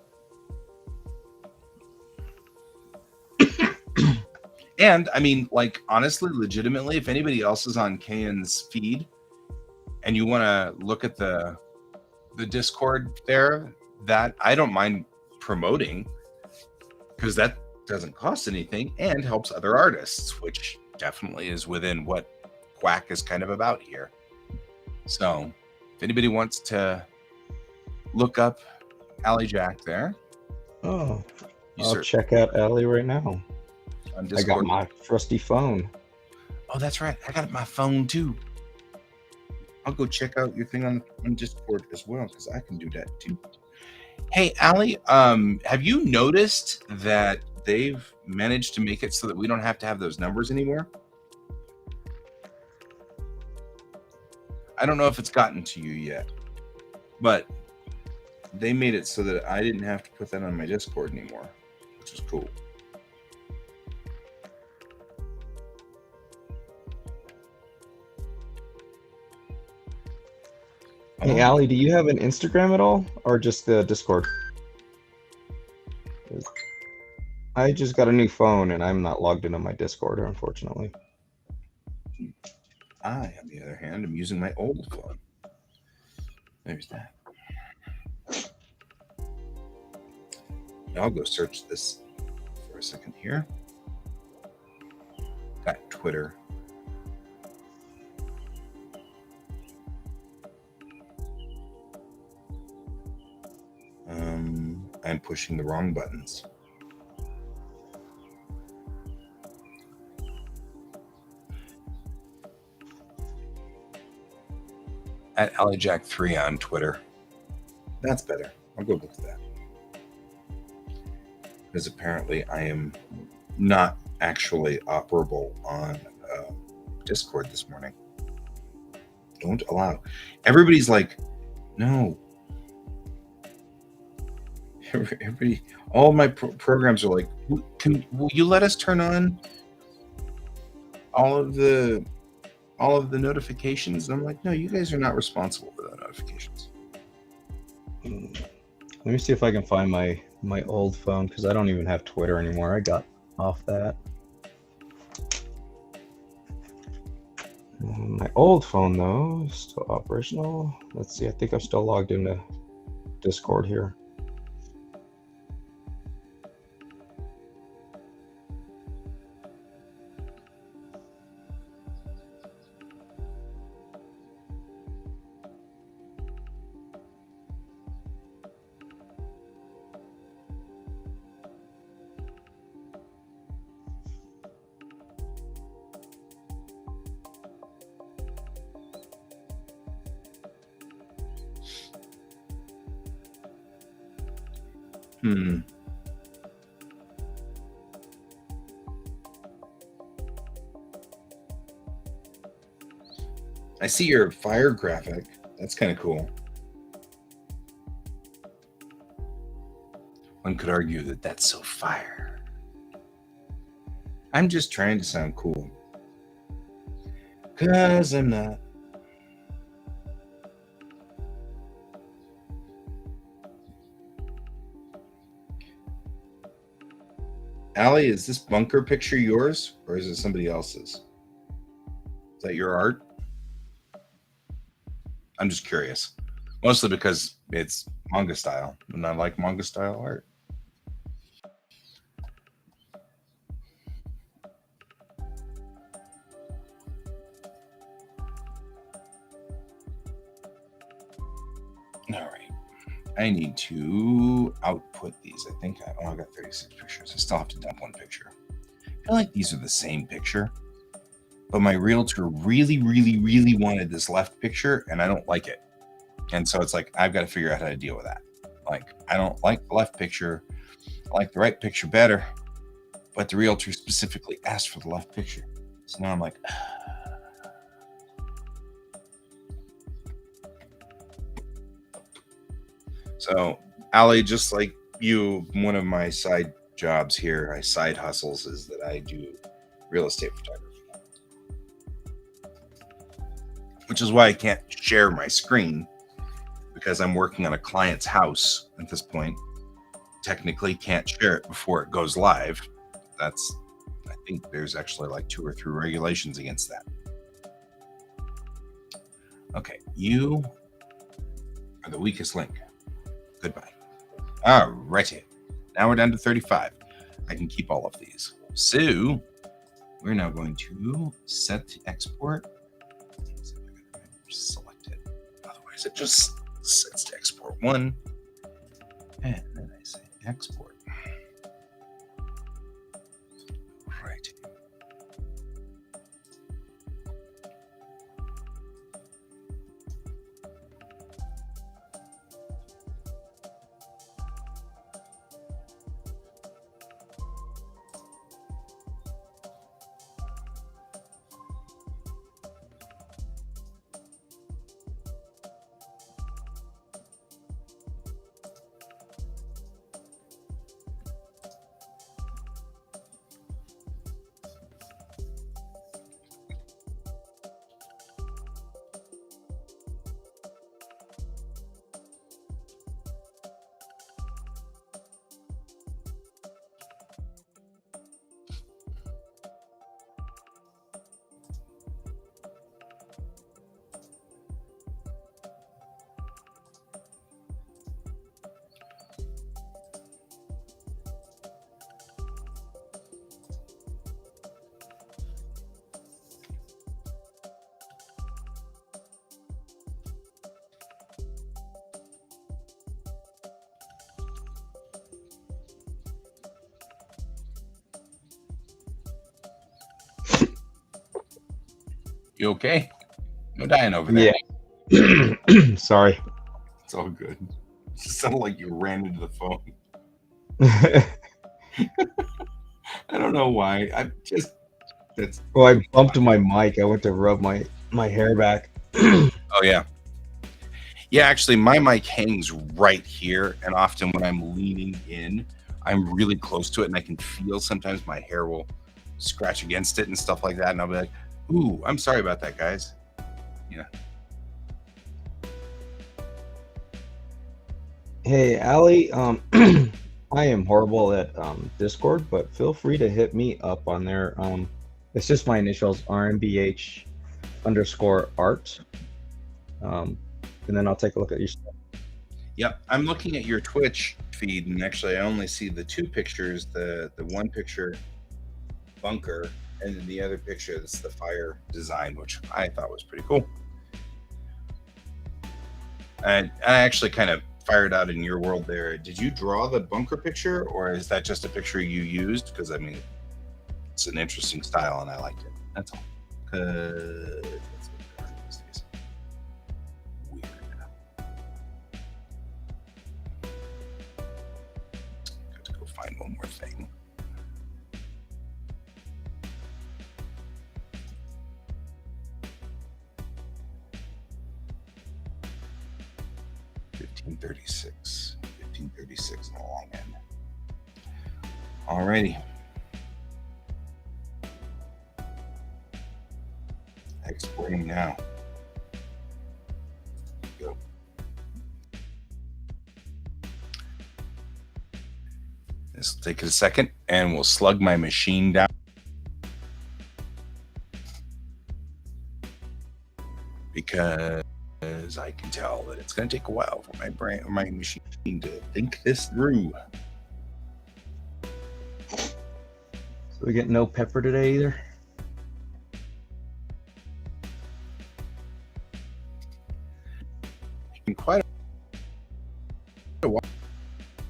And I mean, like honestly, legitimately, if anybody else is on Kane's feed and you want to look at the Discord there, that I don't mind promoting because that doesn't cost anything and helps other artists, which definitely is within what Quack is kind of about here. So if anybody wants to look up Alley Jack there. Oh, I'll check out Alley right now. I got my trusty phone. Oh, that's right. I got my phone too. I'll go check out your thing on Discord as well because I can do that too. Hey, Allie, have you noticed that they've managed to make it so that we don't have to have those numbers anymore? I don't know if it's gotten to you yet, but they made it so that I didn't have to put that on my Discord anymore, which is cool. Hey, Allie, do you have an Instagram at all, or just the Discord? I just got a new phone, and I'm not logged into my Discord, unfortunately. I, on the other hand, am using my old phone. There's that. I'll go search this for a second here. Got Twitter. I'm pushing the wrong buttons. At AlleyJack3 on Twitter. That's better. I'll go look at that. Because apparently I am not actually operable on Discord this morning. Don't allow. Everybody's like, no. Everybody, all of my programs are like, will you let us turn on all of the notifications? And I'm like, no, you guys are not responsible for the notifications. Let me see if I can find my old phone because I don't even have Twitter anymore. I got off that. My old phone though is still operational. Let's see. I think I'm still logged into Discord here. I see your fire graphic. That's kind of cool. One could argue that that's so fire. I'm just trying to sound cool. 'Cause I'm not. Allie, is this bunker picture yours or is it somebody else's? Is that your art? I'm just curious. Mostly because it's manga style, and I like manga style art. All right. I need to output these. I got 36 pictures. I still have to dump one picture. I feel like these are the same picture, but my realtor really, really, really wanted this left picture, and I don't like it. And so it's like, I've got to figure out how to deal with that. Like, I don't like the left picture. I like the right picture better, but the realtor specifically asked for the left picture. So now I'm like, so Allie, just like you, one of my side jobs here, side hustles is that I do real estate photography, which is why I can't share my screen because I'm working on a client's house at this point. Technically can't share it before it goes live. I think there's actually like 2 or 3 regulations against that. Okay, you are the weakest link. Goodbye. All righty. Now we're down to 35. I can keep all of these. So we're now going to set the export. Select it. Otherwise, it just sets to export 1. And then I say export. Right. You okay? No dying over there. Yeah. Sorry. It's all good. It sounded like you ran into the phone. I don't know why. Well, I bumped my mic. I went to rub my hair back. Oh yeah. Yeah, actually my mic hangs right here, and often when I'm leaning in, I'm really close to it and I can feel sometimes my hair will scratch against it and stuff like that, and I'll be like, ooh, I'm sorry about that, guys. Yeah. Hey, Allie, I am horrible at Discord, but feel free to hit me up on there. It's just my initials, RMBH_art. And then I'll take a look at your stuff. Yep, I'm looking at your Twitch feed, and actually I only see the 2 pictures, the one picture bunker, and then the other picture that's the fire design, which I thought was pretty cool. And I actually kind of fired out in your world there. Did you draw the bunker picture, or is that just a picture you used? Because I mean, it's an interesting style and I liked it. That's all. Weird. Got to go find one more thing. $15.36 on the long end. Alrighty. Exporting now. Go. This will take a second, and we'll slug my machine down. Because I can tell that it's going to take a while for my machine to think this through. So we get no pepper today either? It's been quite a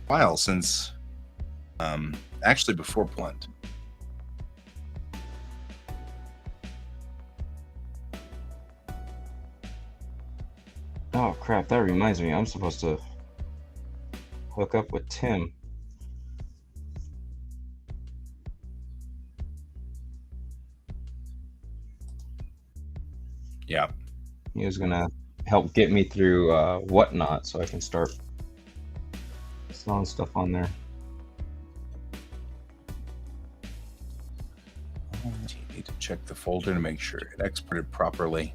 while since, actually before Blunt. Oh crap, that reminds me, I'm supposed to hook up with Tim. Yeah. He was gonna help get me through Whatnot so I can start selling stuff on there. You need to check the folder to make sure it exported properly.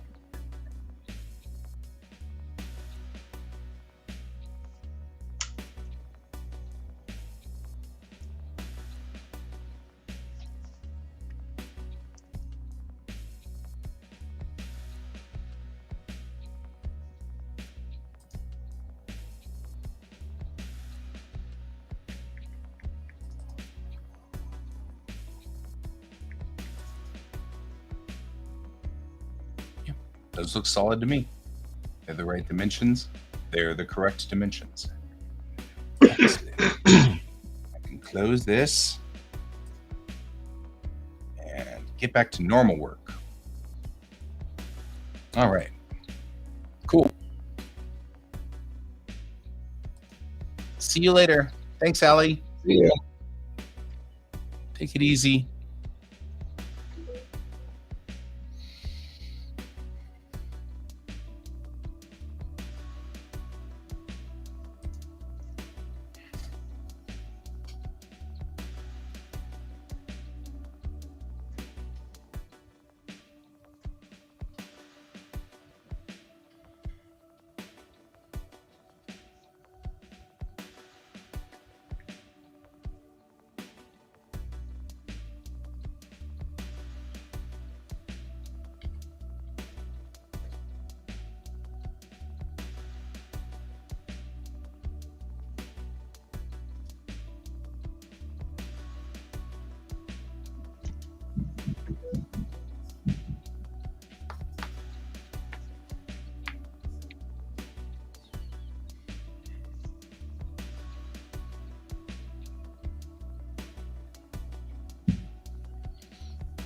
Those look solid to me. They're the right dimensions. They're the correct dimensions. I can close this and get back to normal work. All right. Cool. See you later. Thanks, Allie. Yeah. Take it easy.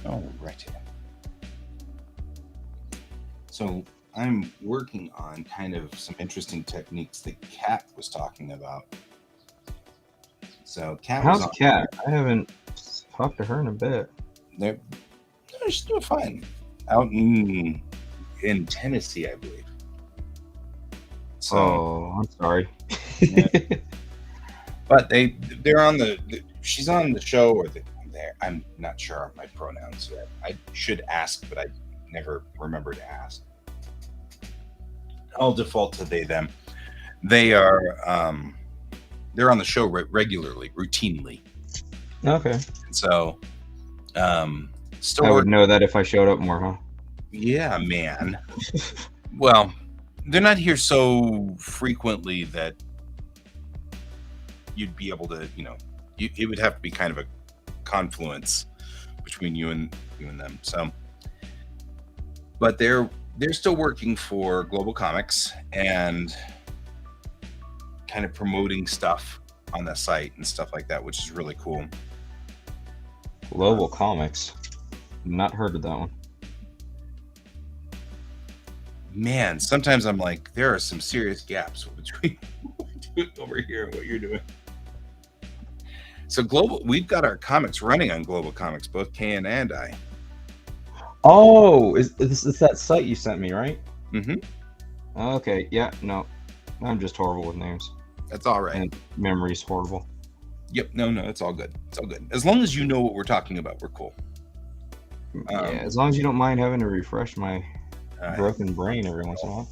All right. So I'm working on kind of some interesting techniques that Kat was talking about. So Kat was How's on Kat? I haven't talked to her in a bit. there. She's doing fine out in Tennessee, I believe. So, Oh, I'm sorry. Yeah. But they're on she's on the show, or there. I'm not sure of my pronouns yet. I should ask, but I never remember to ask. I'll default to they them. They are they're on the show regularly, routinely. Okay. So still I would know that if I showed up more, huh? Yeah, man. Well, they're not here so frequently that you'd be able to, it would have to be kind of a confluence between you and them. So, but they're still working for Global Comics and kind of promoting stuff on the site and stuff like that, which is really cool. Global Comics. Not heard of that one. Man, sometimes I'm like, there are some serious gaps between what we're doing over here and what you're doing. So we've got our comics running on Global Comics, both Ken and I. Oh, is that site you sent me, right? Mm-hmm. Okay, yeah, no. I'm just horrible with names. That's all right. And memory's horrible. Yep, no, it's all good. It's all good. As long as you know what we're talking about, we're cool. Yeah, as long as you don't mind having to refresh my broken brain every once in a while.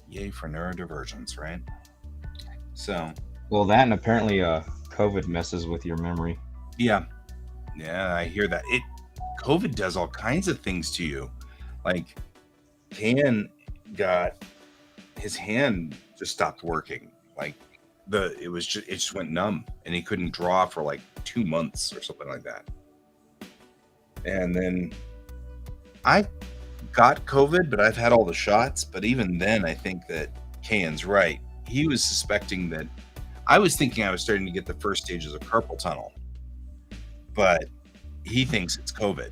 Yay for neurodivergence, right? So. Well, that and apparently COVID messes with your memory. Yeah, yeah, I hear that. COVID does all kinds of things to you. Like Can got his hand just stopped working. Like it just went numb, and he couldn't draw for like 2 months or something like that. And then I got COVID, but I've had all the shots. But even then, I think that Kane's right. He was suspecting that I was thinking I was starting to get the first stages of carpal tunnel, but he thinks it's COVID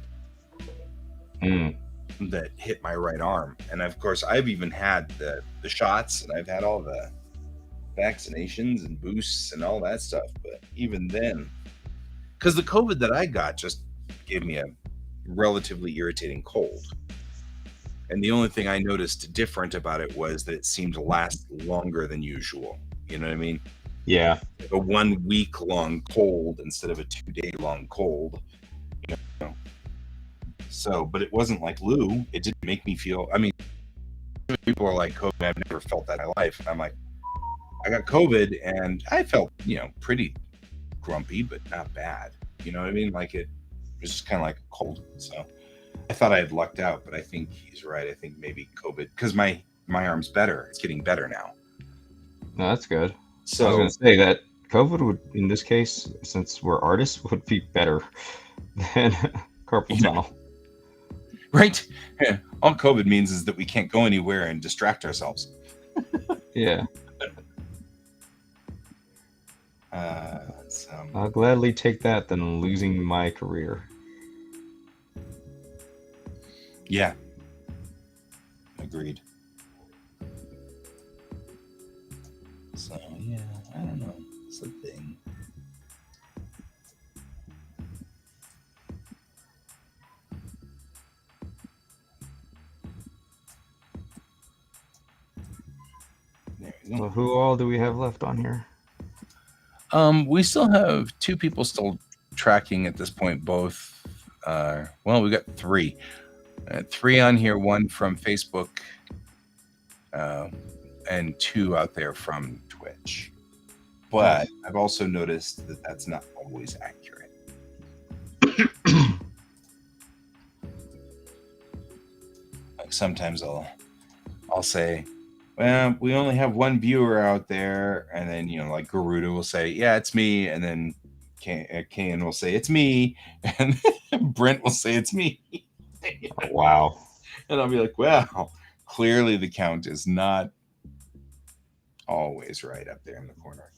that hit my right arm. And of course, I've even had the shots, and I've had all the vaccinations and boosts and all that stuff. But even then, because the COVID that I got just gave me a relatively irritating cold. And the only thing I noticed different about it was that it seemed to last longer than usual. You know what I mean? Yeah. Like a 1 week long cold instead of a 2 day long cold. You know? So, but it wasn't like Lou. It didn't make me feel. I mean, people are like, COVID, I've never felt that in my life. And I'm like, I got COVID and I felt, pretty grumpy, but not bad. You know what I mean? Like it was just kind of like a cold. So I thought I had lucked out, but I think he's right. I think maybe COVID, because my arm's better. It's getting better now. No, that's good. So I was going to say that COVID would, in this case, since we're artists, would be better than carpal tunnel. Right? Yeah. All COVID means is that we can't go anywhere and distract ourselves. Yeah. So I'll gladly take that than losing my career. Yeah. Agreed. So yeah, I don't know. It's a thing. There you go. Well, who all do we have left on here? We still have 2 people still tracking at this point. Both, we got 3. 3 on here. 1 from Facebook, and 2 out there from Twitch. But I've also noticed that that's not always accurate. Like sometimes I'll say, well, we only have 1 viewer out there, and then like Garuda will say, yeah, it's me, and then Kane will say it's me, and Brent will say it's me. Oh, wow. And I'll be like, well, clearly the count is not always right up there in the corner.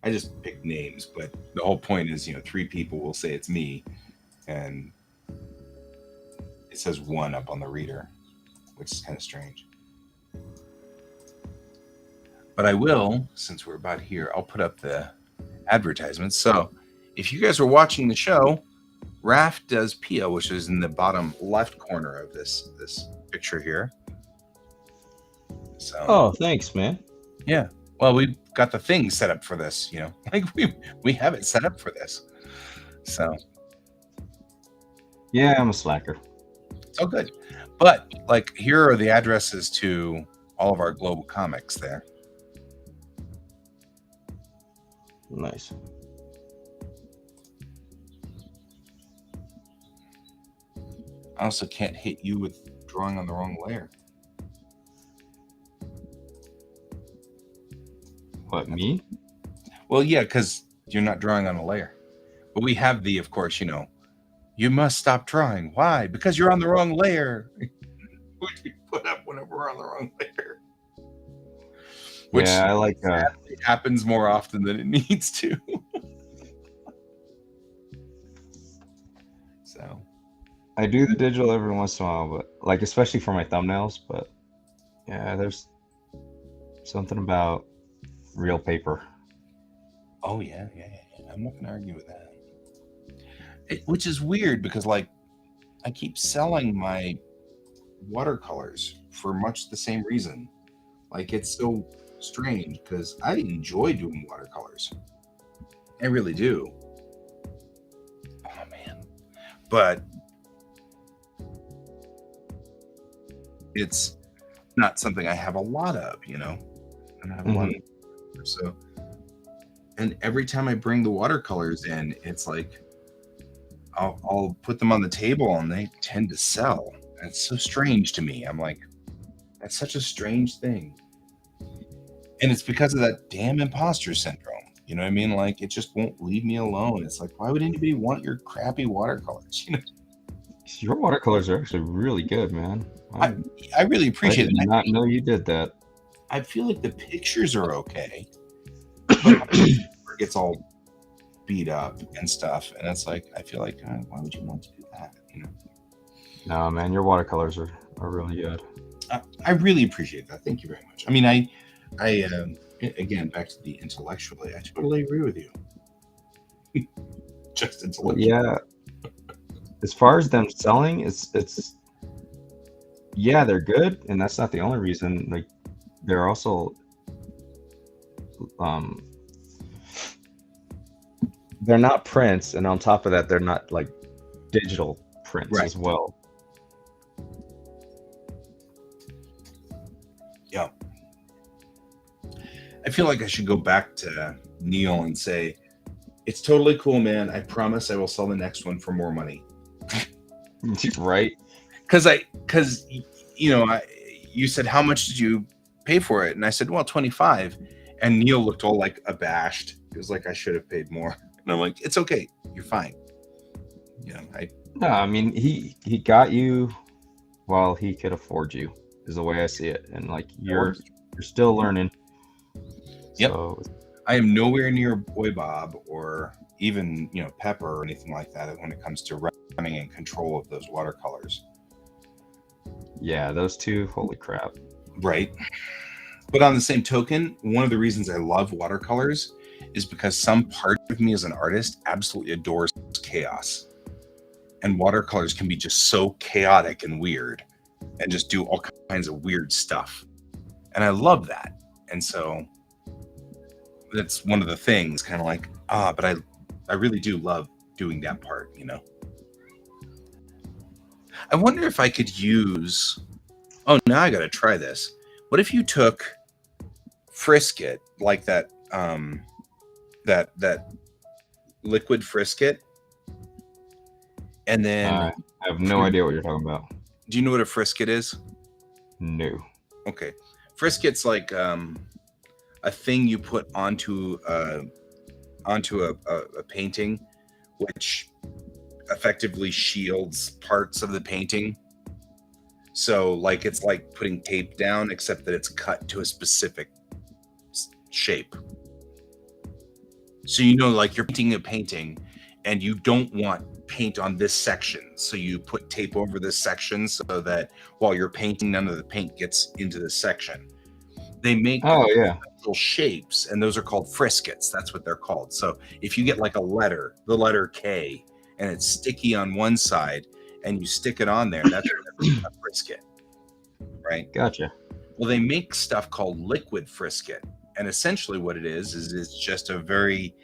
I just pick names, but the whole point is 3 people will say it's me, and it says 1 up on the reader, which is kind of strange. But I will, since we're about here, I'll put up the advertisements. So if you guys are watching the show, Raph does Pia, which is in the bottom left corner of this picture here. So Oh, thanks, man. Yeah. Well, we've got the thing set up for this, like we have it set up for this. So yeah, I'm a slacker. Oh, good. But like, here are the addresses to all of our global comics there. Nice. I also can't hit you with drawing on the wrong layer. What, me? Well, yeah, because you're not drawing on a layer. But we have of course, you must stop drawing. Why? Because you're on the wrong layer. Which we put up whenever we're on the wrong layer. Which I like it happens more often than it needs to. So I do the digital every once in a while, but like especially for my thumbnails, but yeah, there's something about real paper. Oh yeah. I'm not gonna argue with that. Which is weird because like I keep selling my watercolors for much the same reason. Like it's so strange because I enjoy doing watercolors. I really do. Oh man. But it's not something I have a lot of, I don't have a lot of, so And every time I bring the watercolors in, it's like I'll put them on the table and they tend to sell. That's so strange to me. I'm like, that's such a strange thing. And it's because of that damn imposter syndrome. You know what I mean? Like, it just won't leave me alone. It's like, why would anybody want your crappy watercolors? You know, Your watercolors are actually really good, man. I, I really I appreciate did it. not know you did that. I feel like the pictures are okay, but it gets all beat up and stuff. And it's like, I feel like, why would you want to do that? You know, No, man, your watercolors are really good. I really appreciate that. Thank you very much. I mean, I again, back to the intellectually, I totally agree with you. Just intellectually. Yeah, as far as them selling, it's yeah, they're good, and that's not the only reason. Like, they're also um they're not prints, and on top of that, they're not like digital prints Right. as well. Yeah. I feel like I should go back to Neil and say, it's totally cool, man. I promise I will sell the next one for more money. Right? Because you know, you said, how much did you pay for it? And I said, well, 25. And Neil looked all like abashed. He was like, I should have paid more. And I'm like, it's okay. You're fine. You know, No, I mean, he got you while he could afford you, is the way I see it. And like, you're still learning. Yep. So I am nowhere near Boy Bob or even, you know, Pepper or anything like that when it comes to running and control of those watercolors. yeah, those two, holy crap. Right. But on the same token, one of the reasons I love watercolors is because some part of me as an artist absolutely adores chaos. And watercolors can be just so chaotic and weird and just do all kinds of weird stuff. And I love that. And so that's one of the things, kind of like, but I really do love doing that part, you know. I wonder if I could use, oh, now I got to try this. What if you took Frisket, like that that liquid Frisket, and then I have no idea what you're talking about. do you know what a Frisket is? No. Okay, Frisket's like a thing you put onto a painting, which effectively shields parts of the painting. So like, it's like putting tape down, except that it's cut to a specific shape. So, you know, like you're painting a painting and you don't want paint on this section. So you put tape over this section so that while you're painting, none of the paint gets into this section. They make Oh yeah. little shapes, and those are called Friskets. That's what they're called. So if you get like a letter, the letter K, and it's sticky on one side and you stick it on there, that's a Frisket, right? Gotcha. Well, they make stuff called liquid Frisket. And essentially what it is it's just a very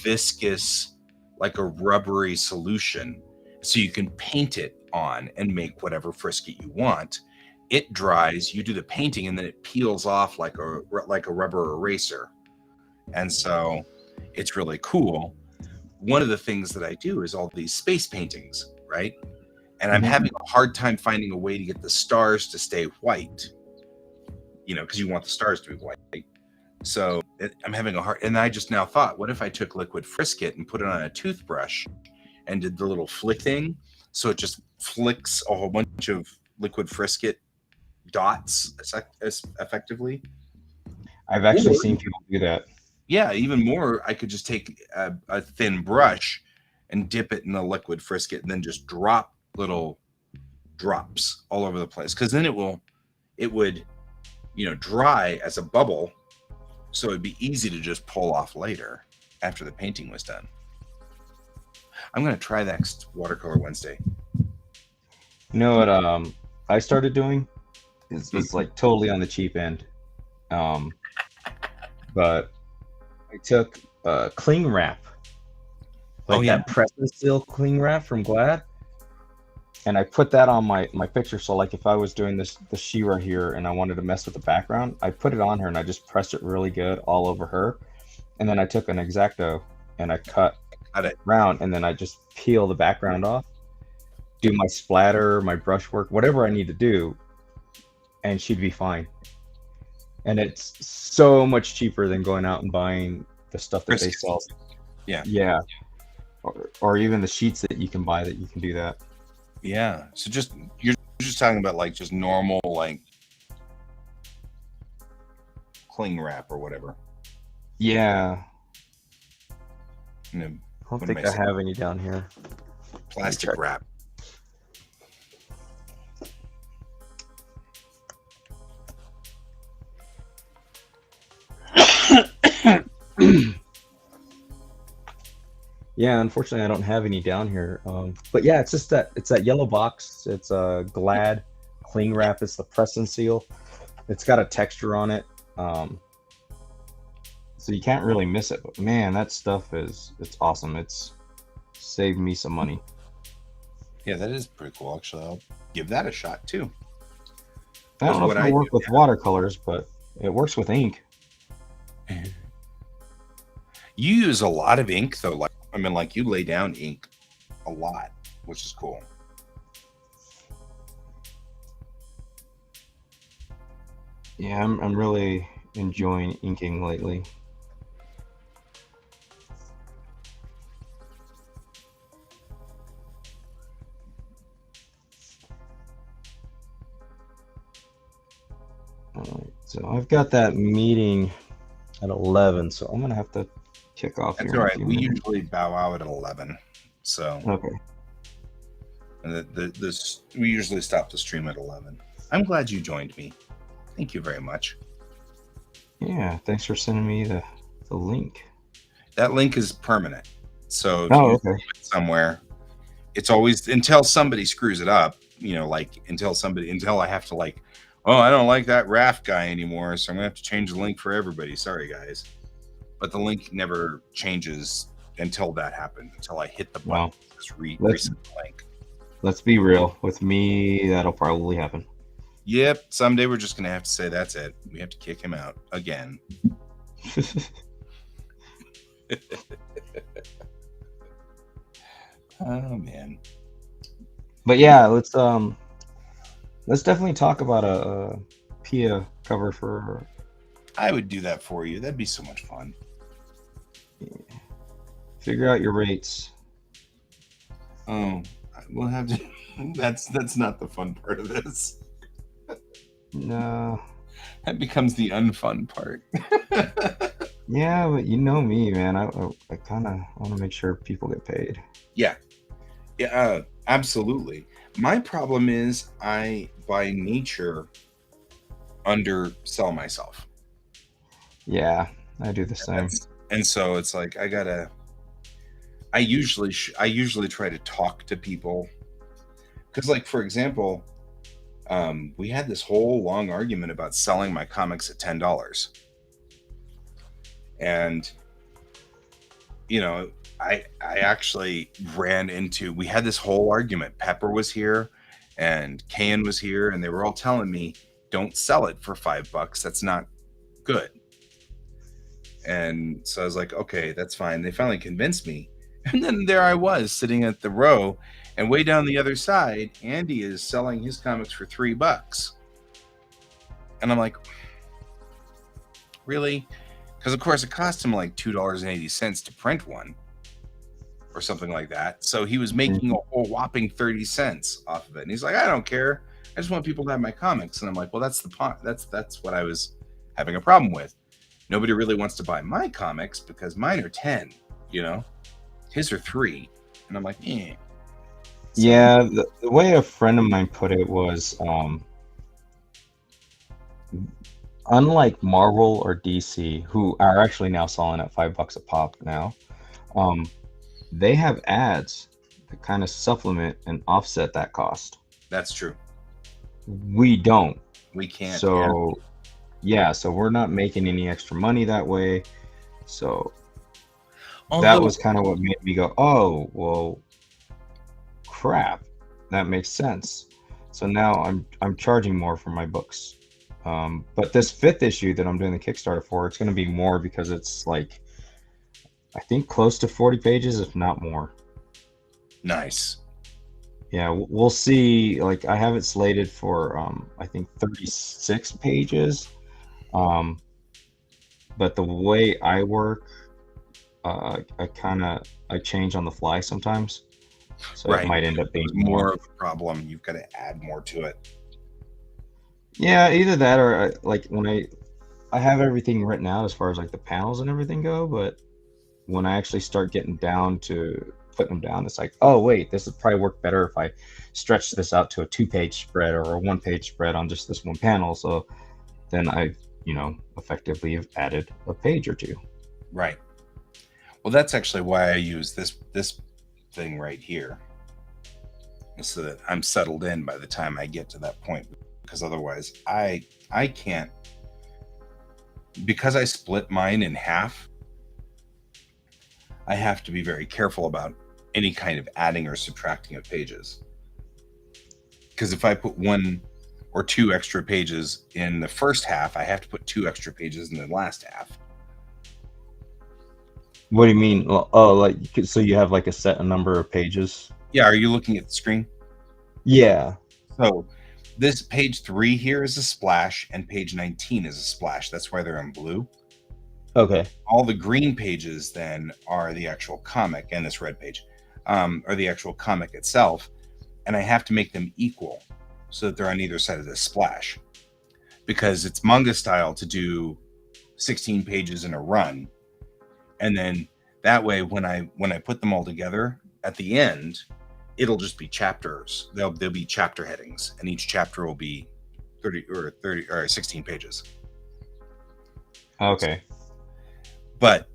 viscous, like a rubbery solution. So you can paint it on and make whatever Frisket you want. It dries, you do the painting, and then it peels off like a rubber eraser. And so it's really cool. One of the things that I do is all these space paintings, right? And I'm having a hard time finding a way to get the stars to stay white, you know, because you want the stars to be white. So I'm having a hard, and I just now thought, what if I took liquid Frisket and put it on a toothbrush and did the little flick thing? So it just flicks a whole bunch of liquid Frisket dots effectively. I've actually seen people do that. Yeah, even more, I could just take a thin brush and dip it in the liquid Frisket and then just drop little drops all over the place. Because then it would, you know, dry as a bubble. So it'd be easy to just pull off later after the painting was done. I'm going to try next Watercolor Wednesday. You know what I started doing? It's like totally on the cheap end. But I took cling wrap. Like that press and seal cling wrap from Glad. And I put that on my picture. So like if I was doing the She-Ra here and I wanted to mess with the background, I put it on her and I just pressed it really good all over her. and then I took an X-Acto and I cut Got it. round, and then I just peel the background off, do my splatter, my brushwork, whatever I need to do, and she'd be fine. And it's so much cheaper than going out and buying the stuff that they sell. Yeah. Yeah. Or even the sheets that you can buy that you can do that. Yeah. So you're just talking about like just normal like cling wrap or whatever. Yeah. You know, I don't think I have any down here. Plastic wrap. Yeah, unfortunately, I don't have any down here. But yeah, it's that yellow box. It's a Glad cling wrap. It's the press and seal. It's got a texture on it, so you can't really miss it. But man, that stuff it's awesome. It's saved me some money. Yeah, that is pretty cool. Actually, I'll give that a shot too. I don't know if it'll work with watercolors, but it works with ink. You use a lot of ink though. Like you lay down ink a lot, which is cool. Yeah, I'm really enjoying inking lately. All right, so I've got that meeting at 11, so I'm gonna have to kick off. That's all right. We usually bow out at 11, so okay. And we usually stop the stream at 11. I'm glad you joined me. Thank you very much. Yeah, thanks for sending me the link. That link is permanent, so if you put it somewhere, it's always until somebody screws it up. You know, like until I have to like, oh, I don't like that Raft guy anymore, so I'm gonna have to change the link for everybody. Sorry, guys. But the link never changes until that happened, until I hit the button. Just reset the link. Let's be real. With me, that'll probably happen. Yep. Someday we're just going to have to say that's it. We have to kick him out again. Oh, man. But yeah, let's definitely talk about a PIA cover for... I would do that for you. That'd be so much fun. Yeah. Figure out your rates. Oh, we'll have to. That's not the fun part of this. No. That becomes the unfun part. Yeah, but you know me, man. I kind of want to make sure people get paid. Yeah. Yeah, absolutely. My problem is I, by nature, undersell myself. Yeah, I do the same. And so it's like I usually try to talk to people because, like, for example, we had this whole long argument about selling my comics at $10, and you know, I actually we had this whole argument. Pepper was here and Kayan was here, and they were all telling me, don't sell it for $5. That's not good. And so I was like, okay, that's fine. They finally convinced me. And then there I was sitting at the row, and way down the other side, Andy is selling his comics for $3. And I'm like, really? Because of course it cost him like $2.80 to print one or something like that. So he was making a whole whopping 30 cents off of it. And he's like, I don't care. I just want people to have my comics. And I'm like, well, that's that's what I was having a problem with. Nobody really wants to buy my comics because mine are 10, you know, his are 3. And I'm like, eh. So, yeah, the way a friend of mine put it was, unlike Marvel or DC, who are actually now selling at $5 a pop now, they have ads that kind of supplement and offset that cost. That's true. We don't. We can't. So, yeah, so we're not making any extra money that way. So that was kind of what made me go, oh, well, crap, that makes sense. So now I'm charging more for my books. But this 5th issue that I'm doing the Kickstarter for, it's going to be more because it's like I think close to 40 pages, if not more. Nice. Yeah, we'll see. Like I have it slated for I think 36 pages. Um, but the way I work, I change on the fly sometimes, so it Right. might If end up it was being more more. of a problem, you've got to add more to it. Yeah, either that or like when I have everything written out as far as like the panels and everything go, but when I actually start getting down to putting them down, it's like, oh wait, this would probably work better if I stretch this out to a 2-page spread or a 1-page spread on just this one panel. So then I've, effectively have added a page or two. Right. Well, that's actually why I use this thing right here, so that I'm settled in by the time I get to that point. Because otherwise, I can't. Because I split mine in half, I have to be very careful about any kind of adding or subtracting of pages. Because if I put 1 or 2 extra pages in the first half, I have to put 2 extra pages in the last half. What do you mean? Oh, like so you have like a set number of pages? Yeah, are you looking at the screen? Yeah. So this page 3 here is a splash, and page 19 is a splash. That's why they're in blue. Okay. All the green pages then are the actual comic, and this red page are the actual comic itself. And I have to make them equal so that they're on either side of this splash, because it's manga style to do 16 pages in a run. And then that way, when I put them all together at the end, it'll just be chapters. There'll be chapter headings, and each chapter will be 30 or 16 pages. Okay. But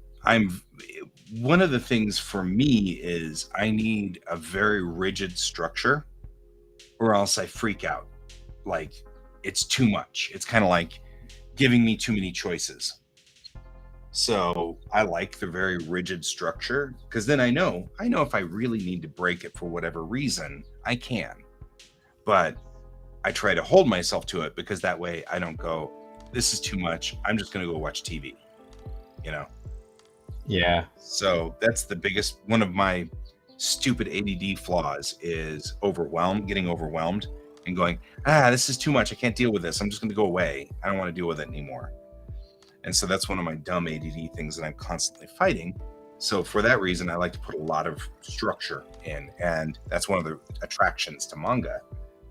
one of the things for me is I need a very rigid structure, or else I freak out. Like, it's too much. It's kind of like giving me too many choices. So I like the very rigid structure, because then I know if I really need to break it for whatever reason, I can. But I try to hold myself to it, because that way I don't go, this is too much, I'm just going to go watch TV, you know? Yeah. So that's the biggest, one of my stupid ADD flaws is getting overwhelmed and going, this is too much. I can't deal with this. I'm just going to go away. I don't want to deal with it anymore. And so that's one of my dumb ADD things that I'm constantly fighting. So for that reason, I like to put a lot of structure in. And that's one of the attractions to manga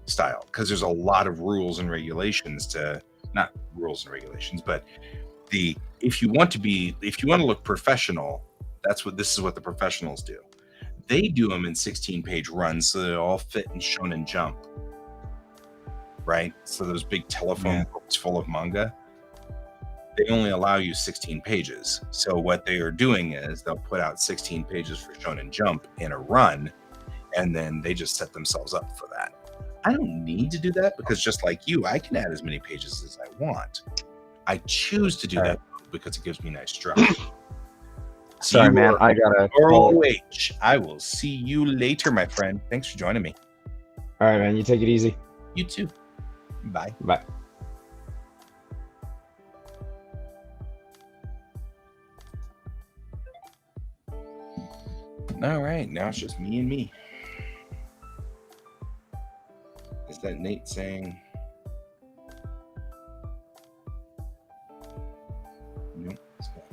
style, because there's a lot of rules and regulations not rules and regulations, but if you want to look professional, this is what the professionals do. They do them in 16-page runs, so they all fit in Shonen Jump, right? So those big telephone books full of manga, they only allow you 16 pages. So what they are doing is they'll put out 16 pages for Shonen Jump in a run, and then they just set themselves up for that. I don't need to do that, because just like you, I can add as many pages as I want. I choose to do that because it gives me nice structure. Sorry, man. I gotta call. ROH. I will see you later, my friend. Thanks for joining me. All right, man. You take it easy. You too. Bye. Bye. All right. Now it's just me and me. Is that Nate saying? Nope. It's not.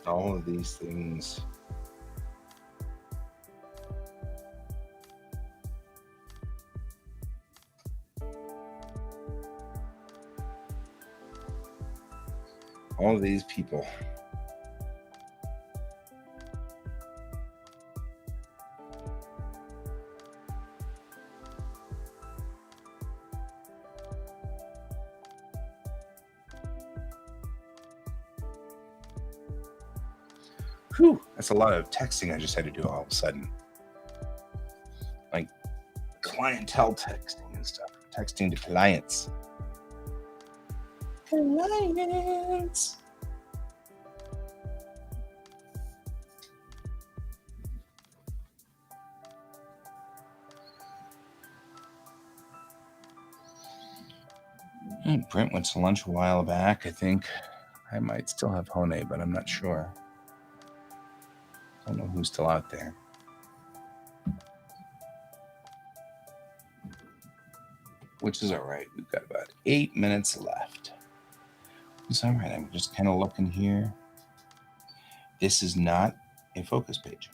All of these things All of these people. Whew, that's a lot of texting I just had to do all of a sudden. Like clientele texting and stuff. Texting to clients. Clients. Brent went to lunch a while back. I think I might still have Hone, but I'm not sure. Don't know who's still out there. Which is all right. We've got about 8 minutes left. It's all right. I'm just kind of looking here. This is not a focus page.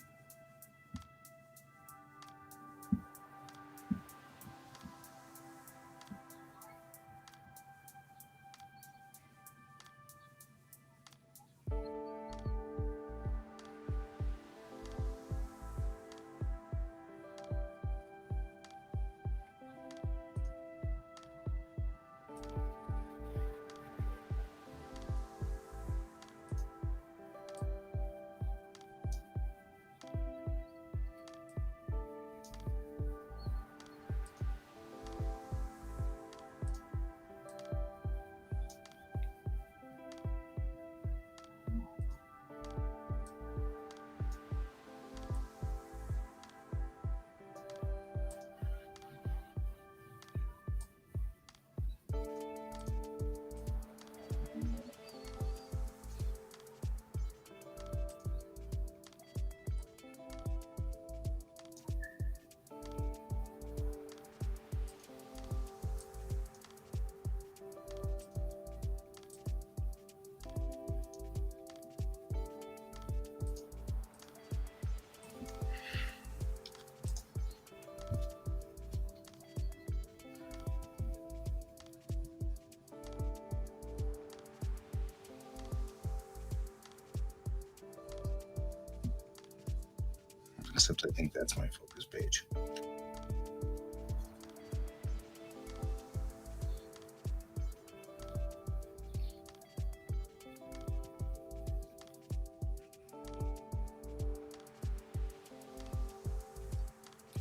Except I think that's my focus page.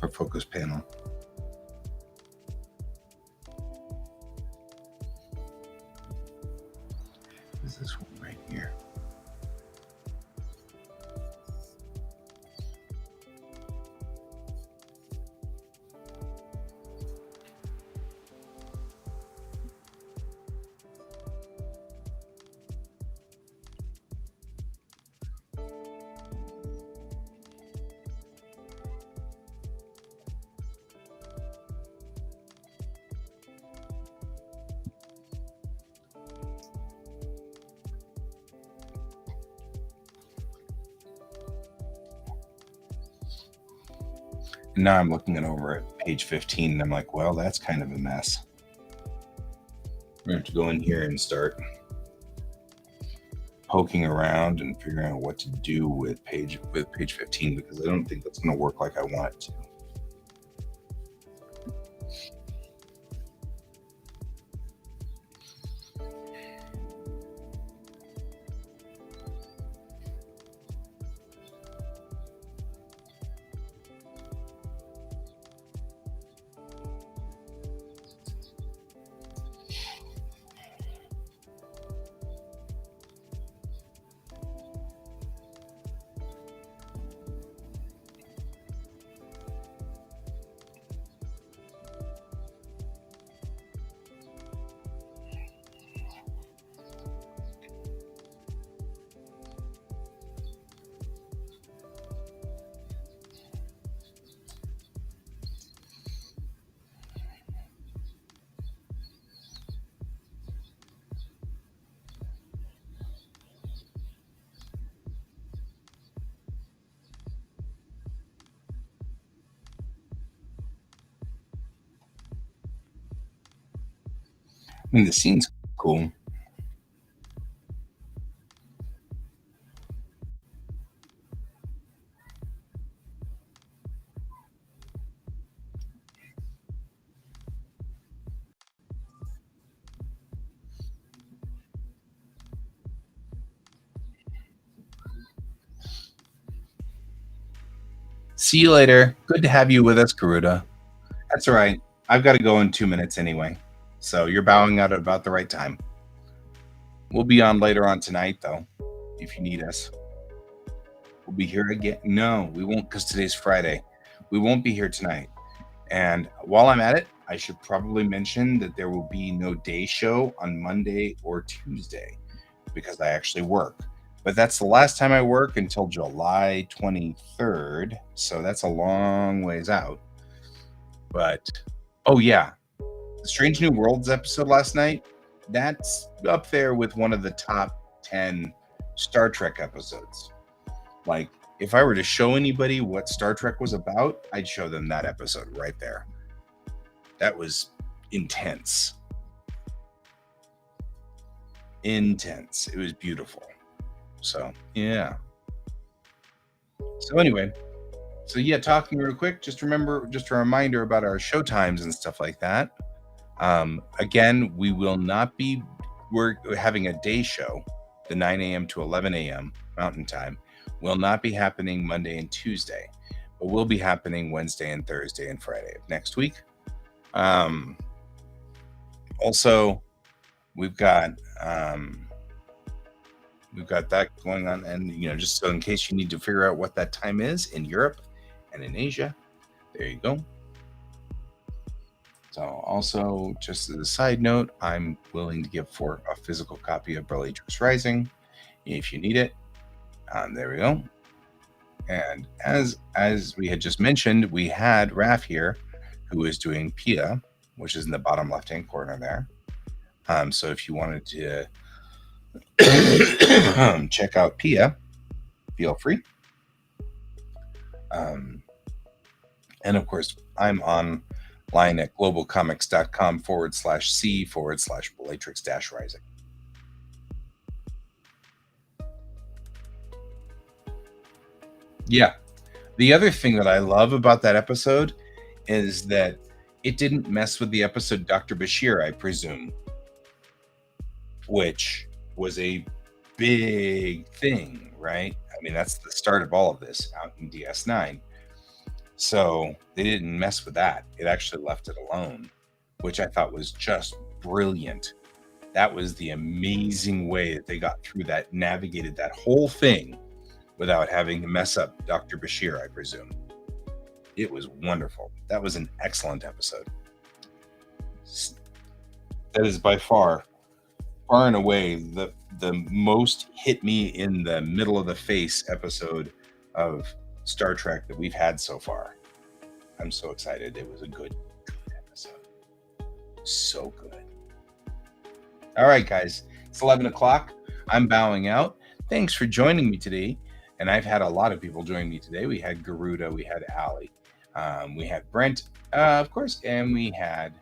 Or focus panel. Is this one right here? And now I'm looking it over at page 15 and I'm like, well, that's kind of a mess. We're going to have to go in here and start poking around and figuring out what to do with page 15 because I don't think that's going to work like I want it to. I mean, the scene's cool. See you later. Good to have you with us, Garuda. That's all right. I've got to go in 2 minutes anyway. So you're bowing out at about the right time. We'll be on later on tonight, though, if you need us. We'll be here again. No, we won't, because today's Friday. We won't be here tonight. And while I'm at it, I should probably mention that there will be no day show on Monday or Tuesday because I actually work. But that's the last time I work until July 23rd. So that's a long ways out. But, oh yeah, the Strange New Worlds episode last night, that's up there with one of the top 10 Star Trek episodes. Like, if I were to show anybody what Star Trek was about, I'd show them that episode right there. That was intense. Intense. It was beautiful. So, yeah. So anyway, talking real quick, just a reminder about our show times and stuff like that. Again, we're having a day show, the 9 a.m. to 11 a.m. Mountain Time, will not be happening Monday and Tuesday, but will be happening Wednesday and Thursday and Friday of next week. Also, we've got that going on, and just so in case you need to figure out what that time is in Europe and in Asia, there you go. So also, just as a side note, I'm willing to give for a physical copy of Bellatrix Rising if you need it. There we go. And as we had just mentioned, we had Raf here, who is doing Pia, which is in the bottom left-hand corner there. So if you wanted to check out Pia, feel free. And of course, I'm online at globalcomics.com/C/Bellatrix-Rising. Yeah. The other thing that I love about that episode is that it didn't mess with the episode Dr. Bashir, I presume, which was a big thing, right? I mean, that's the start of all of this out in DS9. So they didn't mess with that. It actually left it alone, which I thought was just brilliant. That was the amazing way that they got through that, navigated that whole thing without having to mess up Dr. Bashir, I presume. It was wonderful. That was an excellent episode. That is by far and away the most hit me in the middle of the face episode of Star Trek that we've had so far. I'm so excited. It was a good episode. So good. All right, guys. It's 11 o'clock. I'm bowing out. Thanks for joining me today. And I've had a lot of people join me today. We had Garuda, we had Ali, we had Brent, of course, and we had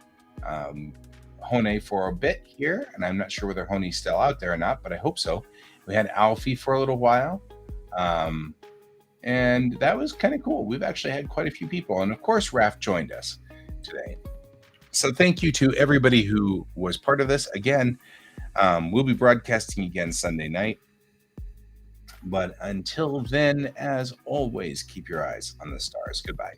Hone for a bit here. And I'm not sure whether Hone's still out there or not, but I hope so. We had Alfie for a little while. And that was kind of cool. We've actually had quite a few people. And of course, Raf joined us today. So thank you to everybody who was part of this. Again, we'll be broadcasting again Sunday night. But until then, as always, keep your eyes on the stars. Goodbye.